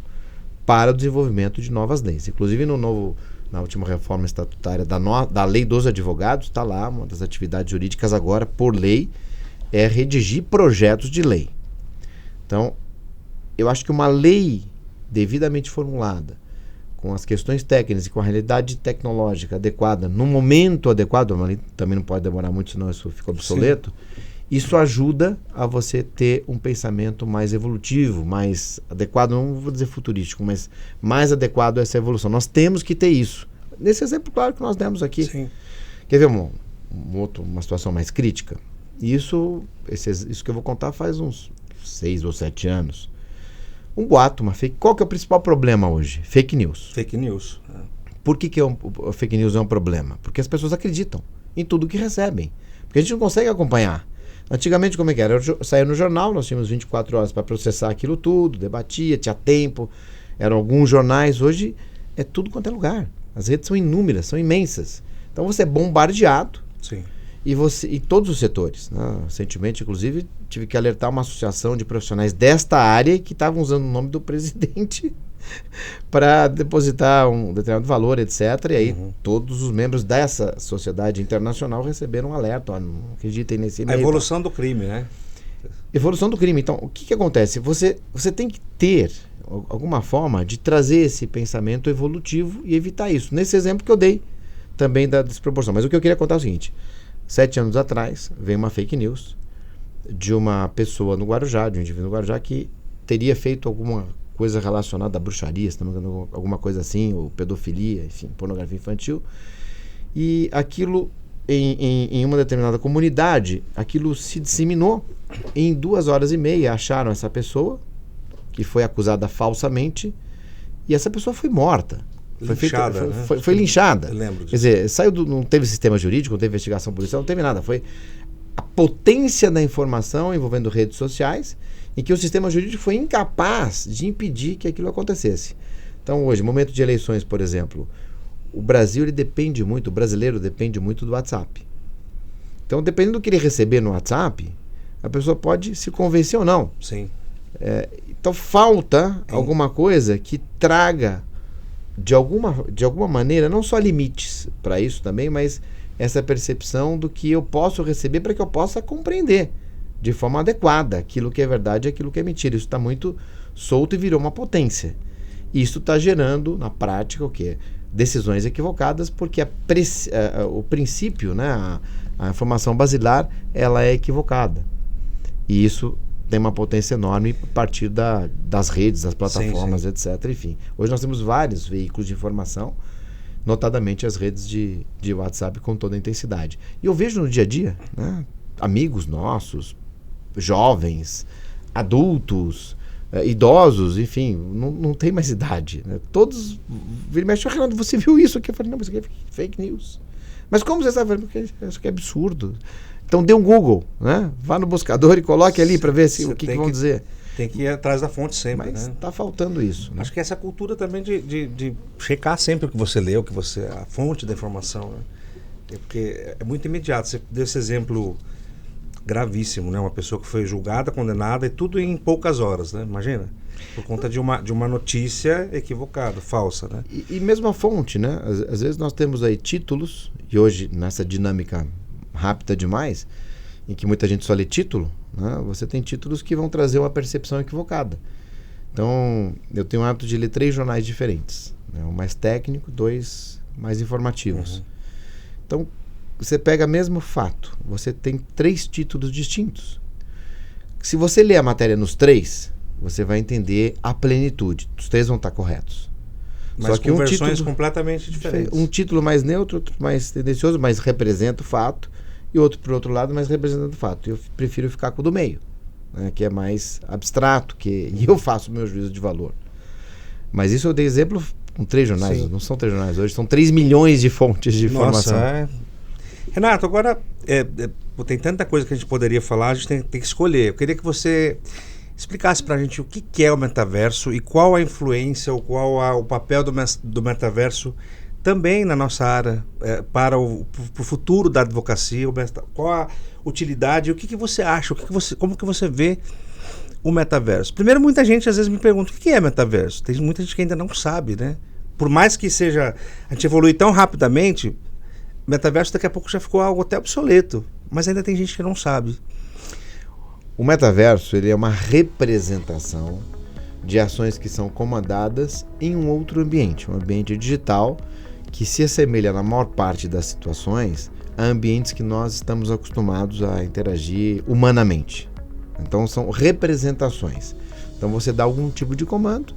para o desenvolvimento de novas leis. Inclusive, na última reforma estatutária da Lei dos Advogados, está lá, uma das atividades jurídicas agora, por lei, é redigir projetos de lei. Então, eu acho que uma lei devidamente formulada, com as questões técnicas e com a realidade tecnológica adequada, no momento adequado, uma lei também não pode demorar muito, senão isso fica obsoleto, Isso ajuda a você ter um pensamento mais evolutivo, mais adequado, não vou dizer futurístico, mas mais adequado a essa evolução. Nós temos que ter isso. Nesse exemplo, claro, que nós demos aqui. Sim. Quer ver uma situação mais crítica? Isso que eu vou contar faz uns 6 ou 7 anos. Um boato, uma fake. Qual que é o principal problema hoje? Fake news. Fake news. Por que a fake news é um problema? Porque as pessoas acreditam em tudo que recebem. Porque a gente não consegue acompanhar. Antigamente, como é que era? Saía no jornal, nós tínhamos 24 horas para processar aquilo tudo, debatia, tinha tempo. Eram alguns jornais. Hoje é tudo quanto é lugar. As redes são inúmeras, são imensas. Então você é bombardeado. Sim. E todos os setores. Né? Recentemente, inclusive, tive que alertar uma associação de profissionais desta área que estavam usando o nome do presidente para depositar um determinado valor, etc. E aí todos os membros dessa sociedade internacional receberam um alerta. Não acreditem nesse e-mail. A evolução do crime, né? Evolução do crime. Então, o que acontece? Você tem que ter alguma forma de trazer esse pensamento evolutivo e evitar isso. Nesse exemplo que eu dei também da desproporção. Mas o que eu queria contar é o seguinte. 7 anos atrás, veio uma fake news de uma pessoa no Guarujá, de um indivíduo no Guarujá, que teria feito alguma coisa relacionada à bruxaria, se não me engano, alguma coisa assim, ou pedofilia, enfim, pornografia infantil. E aquilo, em uma determinada comunidade, aquilo se disseminou. Em 2h30 acharam essa pessoa, que foi acusada falsamente, e essa pessoa foi morta. Linchada, né? Foi linchada. Eu lembro disso. Quer dizer, não teve sistema jurídico, não teve investigação policial, não teve nada. Foi a potência da informação envolvendo redes sociais, em que o sistema jurídico foi incapaz de impedir que aquilo acontecesse. Então, hoje, momento de eleições, por exemplo, o Brasil ele depende muito, o brasileiro depende muito do WhatsApp. Então, dependendo do que ele receber no WhatsApp, a pessoa pode se convencer ou não. Sim. Então, falta alguma coisa que traga de alguma maneira, não só limites para isso também, mas essa percepção do que eu posso receber para que eu possa compreender de forma adequada aquilo que é verdade e aquilo que é mentira. Isso está muito solto e virou uma potência. Isso está gerando, na prática, o quê? Decisões equivocadas, porque o princípio, né, a informação basilar, ela é equivocada. E isso tem uma potência enorme a partir das redes, das plataformas, etc. Enfim, hoje nós temos vários veículos de informação, notadamente as redes de WhatsApp com toda a intensidade. E eu vejo no dia a dia, né, amigos nossos, jovens, adultos, idosos, enfim, não tem mais idade. Né? Todos viram e mexem, Renato, você viu isso aqui? Eu falei, não, mas isso aqui é fake news. Mas como você sabe? Porque isso aqui é absurdo. Então dê um Google, né? Vá no buscador e coloque ali para ver o que vão dizer. Tem que ir atrás da fonte sempre. Mas né? está faltando isso. Né? Acho que essa cultura também de checar sempre o que você leu, a fonte da informação. Né? Porque é muito imediato. Você deu esse exemplo gravíssimo, né? Uma pessoa que foi julgada, condenada, e tudo em poucas horas, né? Imagina. Por conta de uma notícia equivocada, falsa, né? E mesmo a fonte, né? Às vezes nós temos aí títulos, e hoje nessa dinâmica rápida demais, em que muita gente só lê título, né? Você tem títulos que vão trazer uma percepção equivocada. Então, eu tenho o hábito de ler 3 jornais diferentes, né? Um mais técnico, 2 mais informativos. Então, você pega o mesmo fato, você tem 3 títulos distintos. Se você ler a matéria nos 3, você vai entender a plenitude. Os 3 vão estar corretos. Mas só que com versões completamente diferentes. Um título mais neutro, outro mais tendencioso, mas representa o fato, e outro, por outro lado, mais representando o fato. Eu prefiro ficar com o do meio, né, que é mais abstrato, e eu faço o meu juízo de valor. Mas isso eu dei exemplo com 3 jornais, Sim. Não são 3 jornais hoje, são 3 milhões de fontes de informação. Nossa, Renato, agora tem tanta coisa que a gente poderia falar, a gente tem que escolher. Eu queria que você explicasse pra gente o que é o metaverso e qual a influência ou qual o papel do metaverso também na nossa área para o futuro da advocacia, qual a utilidade, o que você acha, como que você vê o metaverso. Primeiro, muita gente às vezes me pergunta o que é metaverso. Tem muita gente que ainda não sabe, né? Por mais que a gente evolui tão rapidamente, metaverso daqui a pouco já ficou algo até obsoleto, mas ainda tem gente que não sabe. O metaverso ele é uma representação de ações que são comandadas em um outro ambiente, um ambiente digital que se assemelha na maior parte das situações a ambientes que nós estamos acostumados a interagir humanamente. Então são representações. Então você dá algum tipo de comando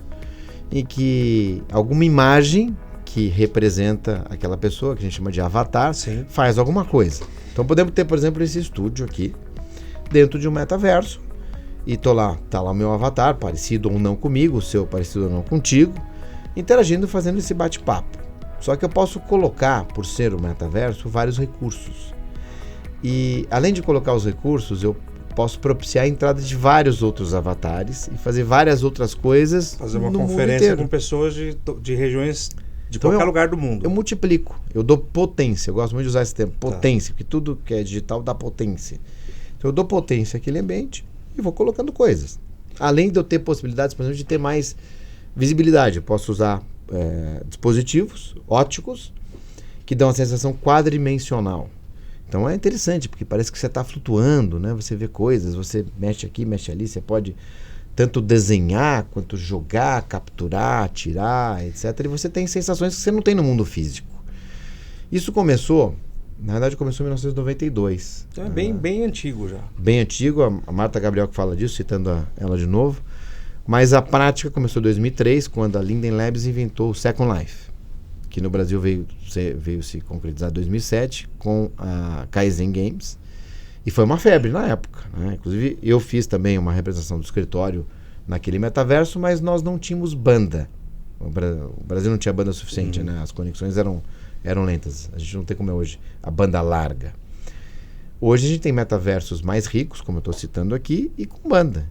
em que alguma imagem que representa aquela pessoa, que a gente chama de avatar, Sim. faz alguma coisa. Então podemos ter, por exemplo, esse estúdio aqui dentro de um metaverso e tá lá o meu avatar, parecido ou não comigo, o seu parecido ou não contigo, interagindo, fazendo esse bate-papo. Só que eu posso colocar, por ser o metaverso, vários recursos. E além de colocar os recursos, eu posso propiciar a entrada de vários outros avatares e fazer várias outras coisas. Fazer uma no mundo conferência inteiro. com pessoas de regiões de Então qualquer lugar do mundo. Eu multiplico, eu dou potência. Eu gosto muito de usar esse termo, potência, porque tudo que é digital dá potência. Então eu dou potência àquele ambiente e vou colocando coisas. Além de eu ter possibilidades, por exemplo, de ter mais visibilidade. Eu posso usar dispositivos ópticos que dão uma sensação quadridimensional. Então é interessante, porque parece que você está flutuando, né? Você vê coisas, você mexe aqui, mexe ali, você pode tanto desenhar, quanto jogar, capturar, tirar, etc. E você tem sensações que você não tem no mundo físico. Isso começou, na verdade começou em 1992. Então é bem antigo já. Bem antigo, a Marta Gabriel que fala disso, citando ela de novo. Mas a prática começou em 2003, quando a Linden Labs inventou o Second Life, que no Brasil veio se concretizar em 2007 com a Kaizen Games. E foi uma febre na época, né? Inclusive, eu fiz também uma representação do escritório naquele metaverso, mas nós não tínhamos banda. O Brasil não tinha banda suficiente, né? As conexões eram lentas. A gente não tem como é hoje a banda larga. Hoje a gente tem metaversos mais ricos, como eu estou citando aqui, e com banda.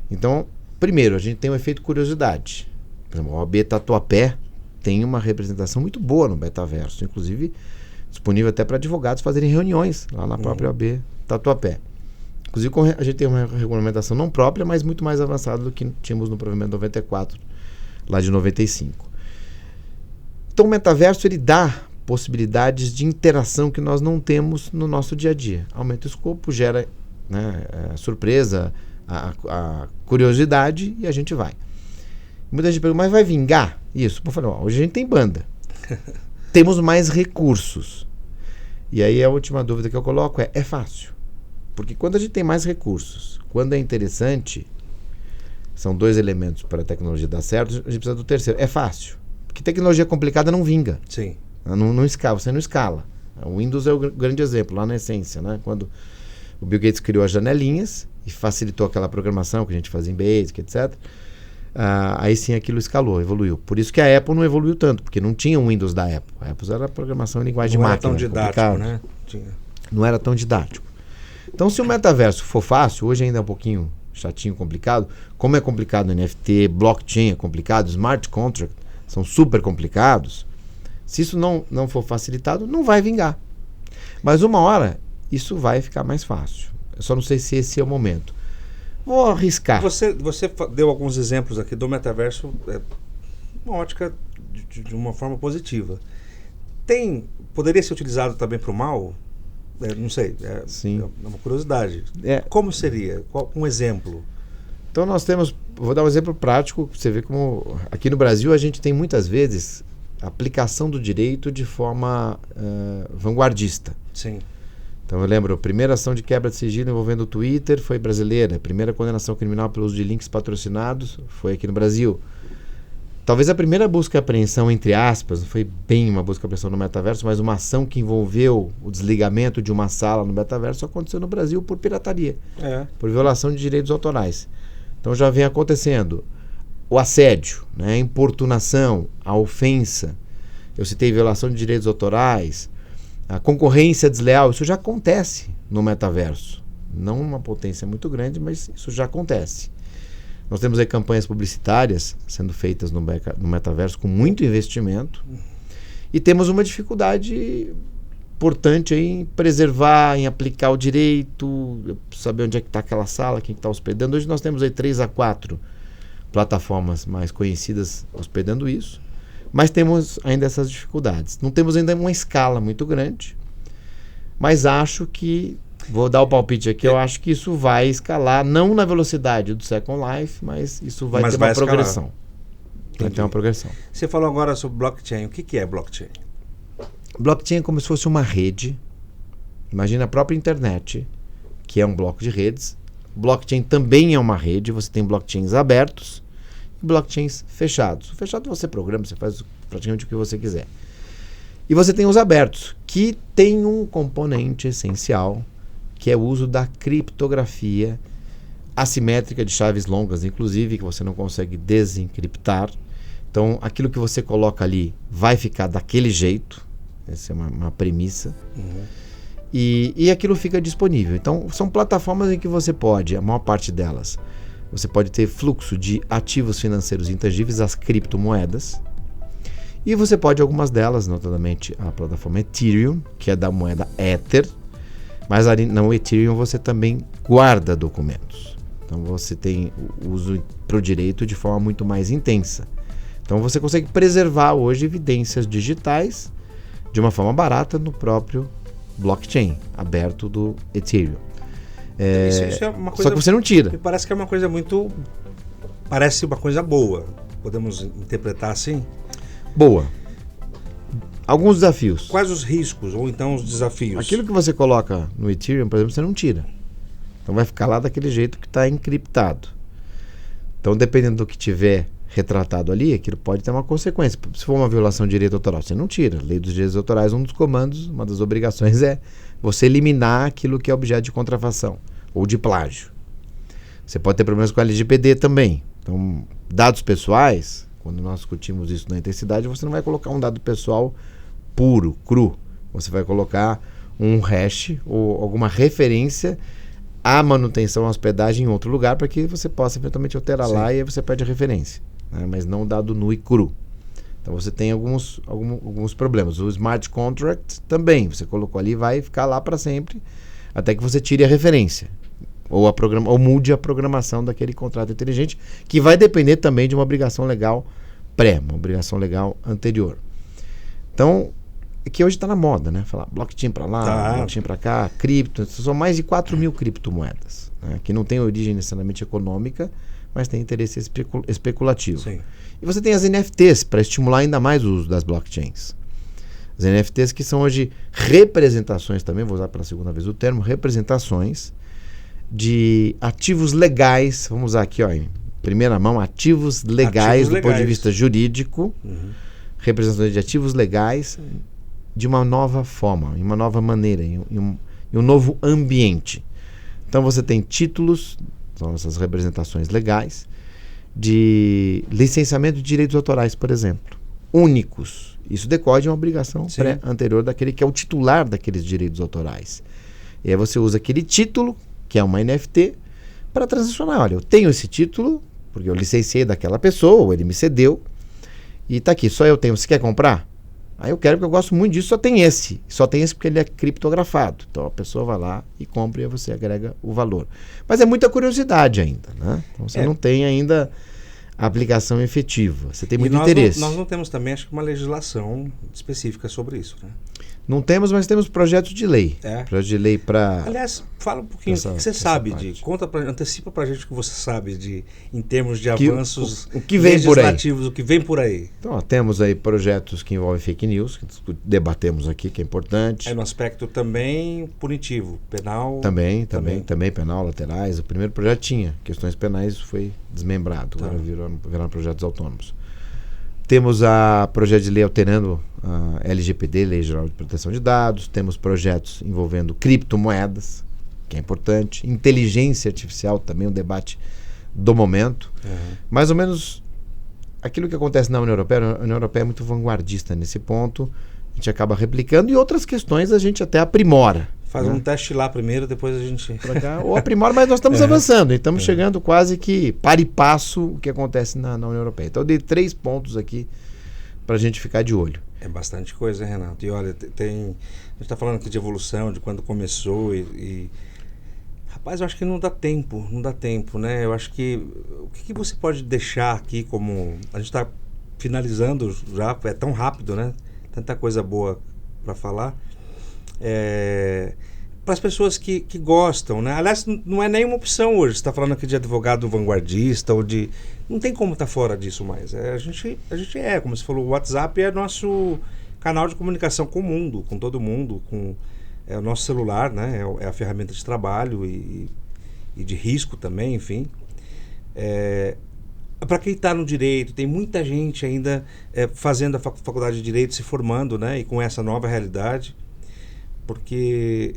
Então, primeiro, a gente tem um efeito curiosidade. Por exemplo, a OAB Tatuapé tem uma representação muito boa no metaverso, inclusive disponível até para advogados fazerem reuniões lá na própria OAB Tatuapé. Inclusive, a gente tem uma regulamentação não própria, mas muito mais avançada do que tínhamos no provimento 94, lá de 95. Então, o metaverso ele dá possibilidades de interação que nós não temos no nosso dia a dia. Aumenta o escopo, gera, né, surpresa, a curiosidade e a gente vai. Muita gente pergunta, mas vai vingar isso? Eu falei, hoje a gente tem banda. Temos mais recursos. E aí a última dúvida que eu coloco é fácil. Porque quando a gente tem mais recursos, quando é interessante, são dois elementos para a tecnologia dar certo, a gente precisa do terceiro. É fácil. Porque tecnologia complicada não vinga. Sim. Não escala, você não escala. O Windows é o grande exemplo, lá na essência, né? Quando o Bill Gates criou as janelinhas e facilitou aquela programação que a gente fazia em Basic, etc. Aí sim aquilo escalou, evoluiu. Por isso que a Apple não evoluiu tanto, porque não tinha o Windows da Apple. A Apple era programação em linguagem de máquina. Não era tão didático, né? Não era tão didático. Então, se o metaverso for fácil, hoje ainda é um pouquinho chatinho, complicado, como é complicado NFT, blockchain é complicado, smart contract são super complicados, se isso não for facilitado, não vai vingar. Mas uma hora, isso vai ficar mais fácil. Eu só não sei se esse é o momento. Vou arriscar. Você deu alguns exemplos aqui do metaverso, uma ótica de uma forma positiva. Poderia ser utilizado também para o mal? Não sei, Sim. É uma curiosidade. Como seria? Um exemplo? Então nós temos, vou dar um exemplo prático, você vê como aqui no Brasil a gente tem muitas vezes a aplicação do direito de forma vanguardista. Sim. Então eu lembro, a primeira ação de quebra de sigilo envolvendo o Twitter foi brasileira, a primeira condenação criminal pelo uso de links patrocinados foi aqui no Brasil. Talvez a primeira busca e apreensão, entre aspas, não foi bem uma busca e apreensão no metaverso, mas uma ação que envolveu o desligamento de uma sala no metaverso aconteceu no Brasil por pirataria, por violação de direitos autorais. Então já vem acontecendo o assédio, né, a importunação, a ofensa. Eu citei violação de direitos autorais, a concorrência desleal, isso já acontece no metaverso. Não uma potência muito grande, mas isso já acontece. Nós temos aí campanhas publicitárias sendo feitas no metaverso com muito investimento e temos uma dificuldade importante aí em preservar, em aplicar o direito, saber onde é que está aquela sala, quem está hospedando. Hoje nós temos aí 3 a 4 plataformas mais conhecidas hospedando isso, mas temos ainda essas dificuldades. Não temos ainda uma escala muito grande, mas acho que, vou dar o palpite aqui, eu acho que isso vai escalar, não na velocidade do Second Life, mas isso vai ter uma progressão. Vai ter uma progressão. Você falou agora sobre blockchain. O que é blockchain? Blockchain é como se fosse uma rede Imagina a própria internet, que é um bloco de redes. Blockchain também é uma rede. Você tem blockchains abertos e blockchains fechados. O fechado você programa, você faz praticamente o que você quiser. E você tem os abertos, que tem um componente essencial, que é o uso da criptografia assimétrica de chaves longas, inclusive, que você não consegue desencriptar. Então, aquilo que você coloca ali vai ficar daquele jeito. Essa é uma premissa. E aquilo fica disponível. Então, são plataformas em que você pode, a maior parte delas, você pode ter fluxo de ativos financeiros intangíveis, as criptomoedas. E você pode, algumas delas, notadamente a plataforma Ethereum, que é da moeda Ether, mas ali no Ethereum você também guarda documentos. Então você tem o uso para o direito de forma muito mais intensa. Então você consegue preservar hoje evidências digitais de uma forma barata no próprio blockchain aberto do Ethereum. Isso é uma coisa, só que você não tira. Me parece que é uma coisa muito... Parece uma coisa boa. Podemos interpretar assim? Boa. Alguns desafios. Quais os riscos ou então os desafios? Aquilo que você coloca no Ethereum, por exemplo, você não tira. Então vai ficar lá daquele jeito que está encriptado. Então, dependendo do que tiver retratado ali, aquilo pode ter uma consequência. Se for uma violação de direito autoral, você não tira. Lei dos direitos autorais, um dos comandos, uma das obrigações é você eliminar aquilo que é objeto de contrafação ou de plágio. Você pode ter problemas com a LGPD também. Então, dados pessoais, quando nós discutimos isso na intensidade, você não vai colocar um dado pessoal puro, cru. Você vai colocar um hash ou alguma referência à manutenção, à hospedagem em outro lugar para que você possa eventualmente alterar lá e aí você perde a referência, né? Mas não o dado nu e cru. Então você tem alguns problemas. O smart contract também, você colocou ali, vai ficar lá para sempre até que você tire a referência ou mude a programação daquele contrato inteligente, que vai depender também de uma obrigação legal uma obrigação legal anterior. Então, que hoje está na moda, né? Falar blockchain para lá, blockchain para cá, cripto. São mais de 4 mil criptomoedas, né? Que não tem origem necessariamente econômica, mas tem interesse especulativo. Sim. E você tem as NFTs para estimular ainda mais o uso das blockchains. As NFTs que são hoje representações também, vou usar pela segunda vez o termo, representações de ativos legais, vamos usar aqui, ó, em primeira mão, ativos legais do ponto de vista jurídico, representações de ativos legais de uma nova forma, em uma nova maneira, em um novo ambiente. Então você tem títulos, são essas representações legais, de licenciamento de direitos autorais, por exemplo, únicos. Isso decorre de uma obrigação anterior daquele que é o titular daqueles direitos autorais. E aí você usa aquele título, que é uma NFT, para transacionar. Olha, eu tenho esse título, porque eu licenciei daquela pessoa, ou ele me cedeu, e está aqui, só eu tenho. Você quer comprar? Aí eu quero, porque eu gosto muito disso, só tem esse. Só tem esse porque ele é criptografado. Então a pessoa vai lá e compra e aí você agrega o valor. Mas é muita curiosidade ainda, né? Então você não tem ainda a aplicação efetiva. Você tem muito interesse. Nós não temos também, acho que, uma legislação específica sobre isso, né? Não temos, mas temos projetos de lei. Projetos de lei para... Aliás, fala um pouquinho o que você sabe antecipa pra gente o que você sabe em termos de avanços o que vem legislativos, o que vem por aí. Então, temos aí projetos que envolvem fake news, que debatemos aqui, que é importante. É no aspecto também punitivo, penal. Também penal, laterais. O primeiro projeto tinha questões penais, foi desmembrado, agora viraram projetos autônomos. Temos a projeto de lei alterando a LGPD, Lei Geral de Proteção de Dados. Temos projetos envolvendo criptomoedas, que é importante. Inteligência artificial, também um debate do momento. Mais ou menos aquilo que acontece na União Europeia. A União Europeia é muito vanguardista nesse ponto. A gente acaba replicando e outras questões a gente até aprimora. Faz um teste lá primeiro, depois a gente... Ou aprimora, mas nós estamos avançando. Estamos chegando quase que para e passo o que acontece na União Europeia. Então eu dei 3 pontos aqui para a gente ficar de olho. É bastante coisa, hein, Renato? E olha, a gente está falando aqui de evolução, de quando começou Rapaz, eu acho que não dá tempo, né? Eu acho que... O que você pode deixar aqui como... A gente está finalizando já, é tão rápido, né? Tanta coisa boa para falar. Para as pessoas que gostam, né? Aliás, não é nenhuma opção hoje. Você está falando aqui de advogado vanguardista ou de... Não tem como estar fora disso mais. A gente como você falou, o WhatsApp é nosso canal de comunicação com o mundo, com todo mundo, com é o nosso celular, né? É a ferramenta de trabalho e de risco também, enfim. Para quem está no direito, tem muita gente ainda fazendo a faculdade de Direito, se formando, né? E com essa nova realidade, porque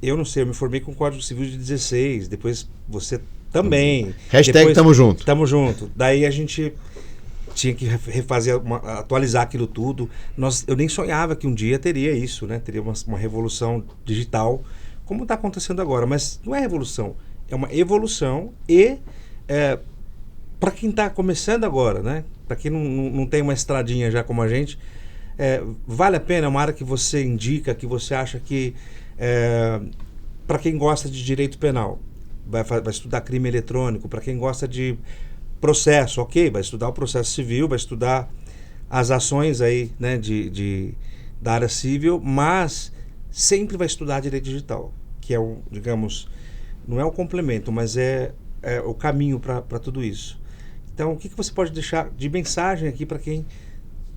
eu não sei, eu me formei com o Código Civil de 16, depois você também. Hashtag depois, tamo junto. Tamo junto. Daí a gente tinha que refazer, atualizar aquilo tudo. Eu nem sonhava que um dia teria isso, né? Teria uma revolução digital, como está acontecendo agora. Mas não é revolução, é uma evolução e para quem está começando agora, né? Para quem não tem uma estradinha já como a gente, vale a pena, é uma área que você indica, que você acha que para quem gosta de direito penal, vai estudar crime eletrônico, para quem gosta de processo, ok, vai estudar o processo civil, vai estudar as ações aí, né, da área civil, mas sempre vai estudar direito digital, que é digamos, não é o complemento, mas é o caminho para tudo isso. Então, o que você pode deixar de mensagem aqui para quem...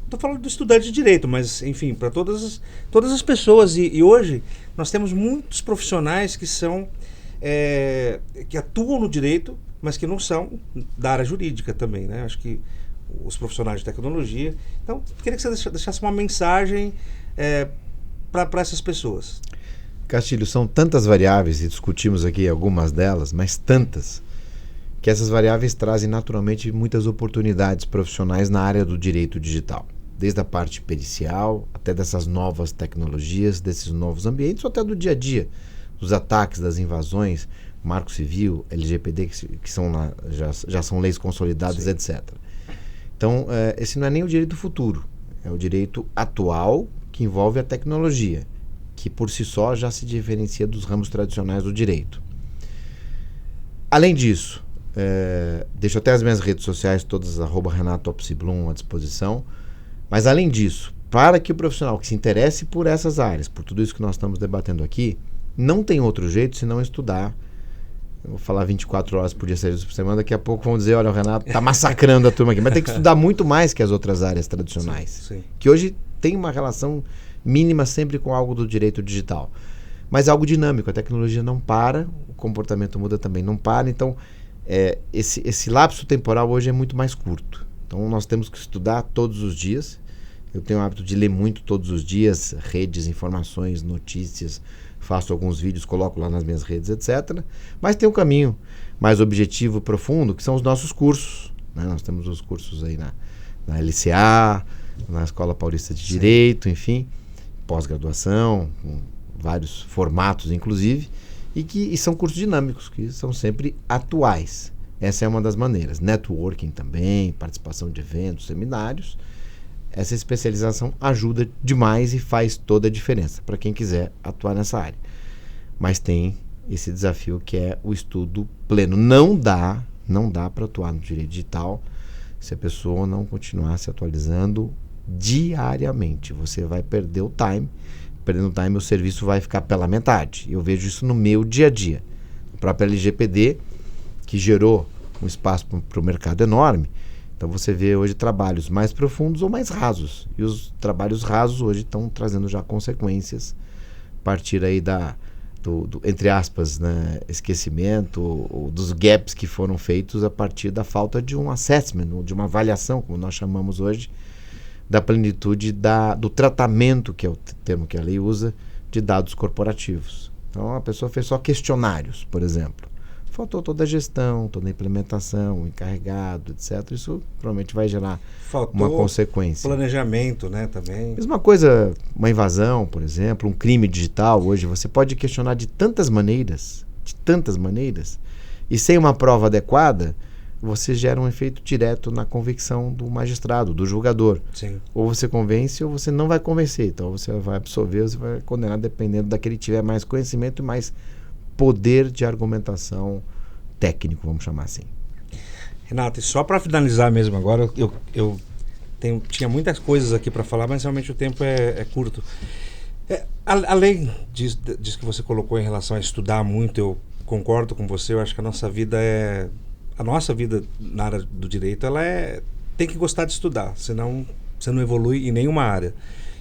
Estou falando do estudante de direito, mas, enfim, para todas as pessoas. E hoje nós temos muitos profissionais que são... que atuam no direito, mas que não são da área jurídica também, né? Acho que os profissionais de tecnologia... Então, queria que você deixasse uma mensagem para essas pessoas. Castilho, são tantas variáveis, e discutimos aqui algumas delas, mas tantas, que essas variáveis trazem naturalmente muitas oportunidades profissionais na área do direito digital. Desde a parte pericial, até dessas novas tecnologias, desses novos ambientes, ou até do dia a dia, dos ataques, das invasões, Marco Civil, LGPD, que são já são leis consolidadas, sim, etc. Então, esse não é nem o direito do futuro, é o direito atual que envolve a tecnologia, que por si só já se diferencia dos ramos tradicionais do direito. Além disso, deixo até as minhas redes sociais todas, @RenatoOpsiBlum à disposição, mas além disso, para que o profissional que se interesse por essas áreas, por tudo isso que nós estamos debatendo aqui, não tem outro jeito senão estudar. Eu vou falar 24 horas por dia, 6 dias por semana, daqui a pouco vão dizer, olha, o Renato está massacrando a turma aqui, mas tem que estudar muito mais que as outras áreas tradicionais, sim. Que hoje tem uma relação mínima sempre com algo do direito digital, mas é algo dinâmico, a tecnologia não para, o comportamento muda também, não para, então esse lapso temporal hoje é muito mais curto, então nós temos que estudar todos os dias. Eu tenho o hábito de ler muito todos os dias, redes, informações, notícias, faço alguns vídeos, coloco lá nas minhas redes, etc. Mas tem um caminho mais objetivo, profundo, que são os nossos cursos, né? Nós temos os cursos aí na LCA, na Escola Paulista de Direito, enfim, pós-graduação, com vários formatos, inclusive, e são cursos dinâmicos, que são sempre atuais. Essa é uma das maneiras. Networking também, participação de eventos, seminários. Essa especialização ajuda demais e faz toda a diferença para quem quiser atuar nessa área. Mas tem esse desafio que é o estudo pleno. Não dá para atuar no direito digital se a pessoa não continuar se atualizando diariamente. Você vai perder o time. Perdendo o time, o serviço vai ficar pela metade. Eu vejo isso no meu dia a dia. A própria LGPD, que gerou um espaço para o mercado enorme. Então você vê hoje trabalhos mais profundos ou mais rasos. E os trabalhos rasos hoje estão trazendo já consequências a partir aí do entre aspas, né, esquecimento ou dos gaps que foram feitos a partir da falta de um assessment, de uma avaliação, como nós chamamos hoje, da plenitude do tratamento, que é o termo que a lei usa, de dados corporativos. Então a pessoa fez só questionários, por exemplo. Faltou toda a gestão, toda a implementação, o encarregado, etc. Isso provavelmente vai gerar uma consequência. Planejamento, né, também. Mesma coisa, uma invasão, por exemplo, um crime digital. Hoje você pode questionar de tantas maneiras, e sem uma prova adequada, você gera um efeito direto na convicção do magistrado, do julgador. Sim. Ou você convence ou você não vai convencer. Então você vai absolver, você vai condenar, dependendo daquele que tiver mais conhecimento e mais poder de argumentação técnico, vamos chamar assim. Renato, e só para finalizar mesmo agora, eu tinha muitas coisas aqui para falar, mas realmente o tempo é curto. Além disso que você colocou em relação a estudar muito, eu concordo com você, eu acho que a nossa vida na área do direito, tem que gostar de estudar, senão você não evolui em nenhuma área.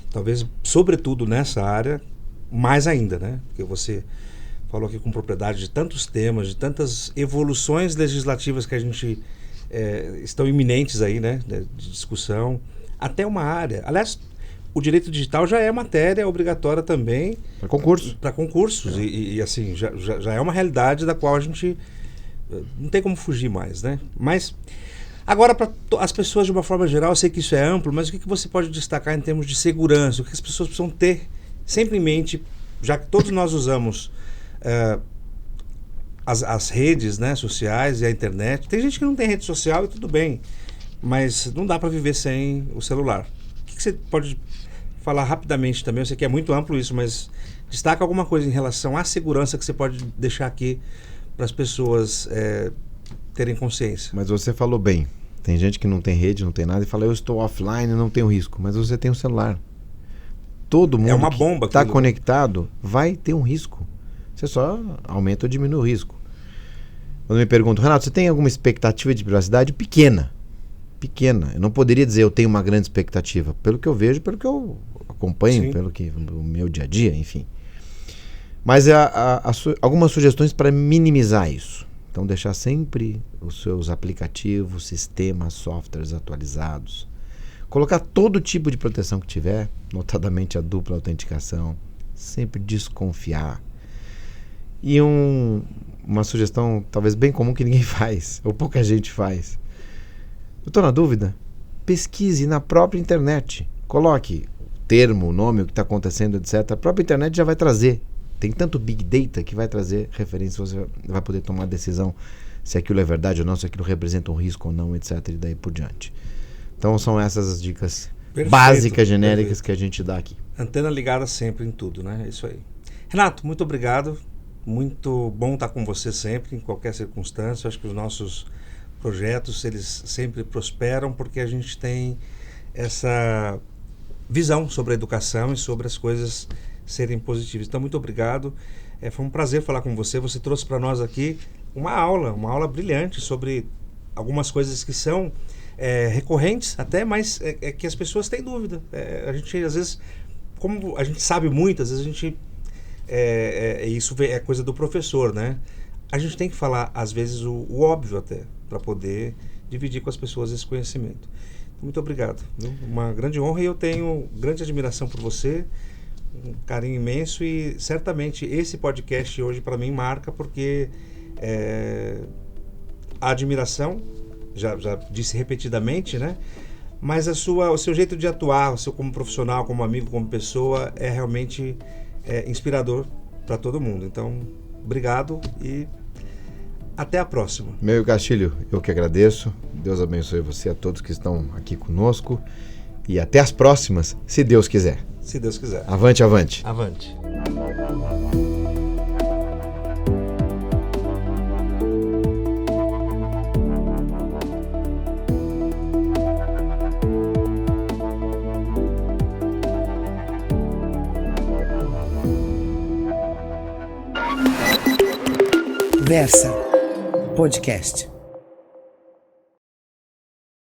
Talvez, sobretudo nessa área, mais ainda, né? Porque você falou aqui com propriedade de tantos temas, de tantas evoluções legislativas que a gente estão iminentes aí, né? De discussão. Até uma área. Aliás, o direito digital já é matéria obrigatória também. Para concurso. Para concursos. E assim, já é uma realidade da qual a gente não tem como fugir mais, né? Mas, agora, para as pessoas de uma forma geral, eu sei que isso é amplo, mas o que você pode destacar em termos de segurança? O que as pessoas precisam ter sempre em mente, já que todos nós usamos as redes, né, sociais e a internet. Tem gente que não tem rede social e tudo bem, mas não dá para viver sem o celular. O que você pode falar rapidamente também? Eu sei que é muito amplo isso, mas destaca alguma coisa em relação à segurança que você pode deixar aqui para as pessoas terem consciência. Mas você falou bem. Tem gente que não tem rede, não tem nada e fala, eu estou offline, não tenho risco. Mas você tem um celular. Todo mundo uma bomba que está conectado vai ter um risco. Você só aumenta ou diminui o risco. Quando me perguntam, Renato, você tem alguma expectativa de privacidade? Pequena. Eu não poderia dizer eu tenho uma grande expectativa. Pelo que eu vejo, pelo que eu acompanho, Sim. pelo que o meu dia a dia, enfim. Mas algumas sugestões para minimizar isso. Então, deixar sempre os seus aplicativos, sistemas, softwares atualizados. Colocar todo tipo de proteção que tiver, notadamente a dupla autenticação. Sempre desconfiar. E uma sugestão talvez bem comum que ninguém faz, ou pouca gente faz. Eu estou na dúvida? Pesquise na própria internet. Coloque o termo, o nome, o que está acontecendo, etc. A própria internet já vai trazer. Tem tanto Big Data que vai trazer referência. Você vai poder tomar decisão se aquilo é verdade ou não, se aquilo representa um risco ou não, etc. E daí por diante. Então são essas as dicas básicas, genéricas que a gente dá aqui. Antena ligada sempre em tudo, né? É isso aí. Renato, muito obrigado. Muito bom estar com você sempre, em qualquer circunstância. Eu acho que os nossos projetos, eles sempre prosperam porque a gente tem essa visão sobre a educação e sobre as coisas serem positivas. Então, muito obrigado. Foi um prazer falar com você. Você trouxe para nós aqui uma aula brilhante sobre algumas coisas que são recorrentes até, mas que as pessoas têm dúvida. A gente, às vezes, como a gente sabe muito, às vezes a gente... isso é coisa do professor, né? A gente tem que falar, às vezes, o óbvio até, para poder dividir com as pessoas esse conhecimento. Muito obrigado. Viu? Uma grande honra e eu tenho grande admiração por você, um carinho imenso e certamente esse podcast hoje para mim marca porque a admiração, já disse repetidamente, né? Mas o seu jeito de atuar, o seu como profissional, como amigo, como pessoa, é realmente inspirador para todo mundo. Então, obrigado e até a próxima. Meu Castilho, eu que agradeço. Deus abençoe você, a todos que estão aqui conosco. E até as próximas, se Deus quiser. Se Deus quiser. Avante, avante. Avante. Versa Podcast.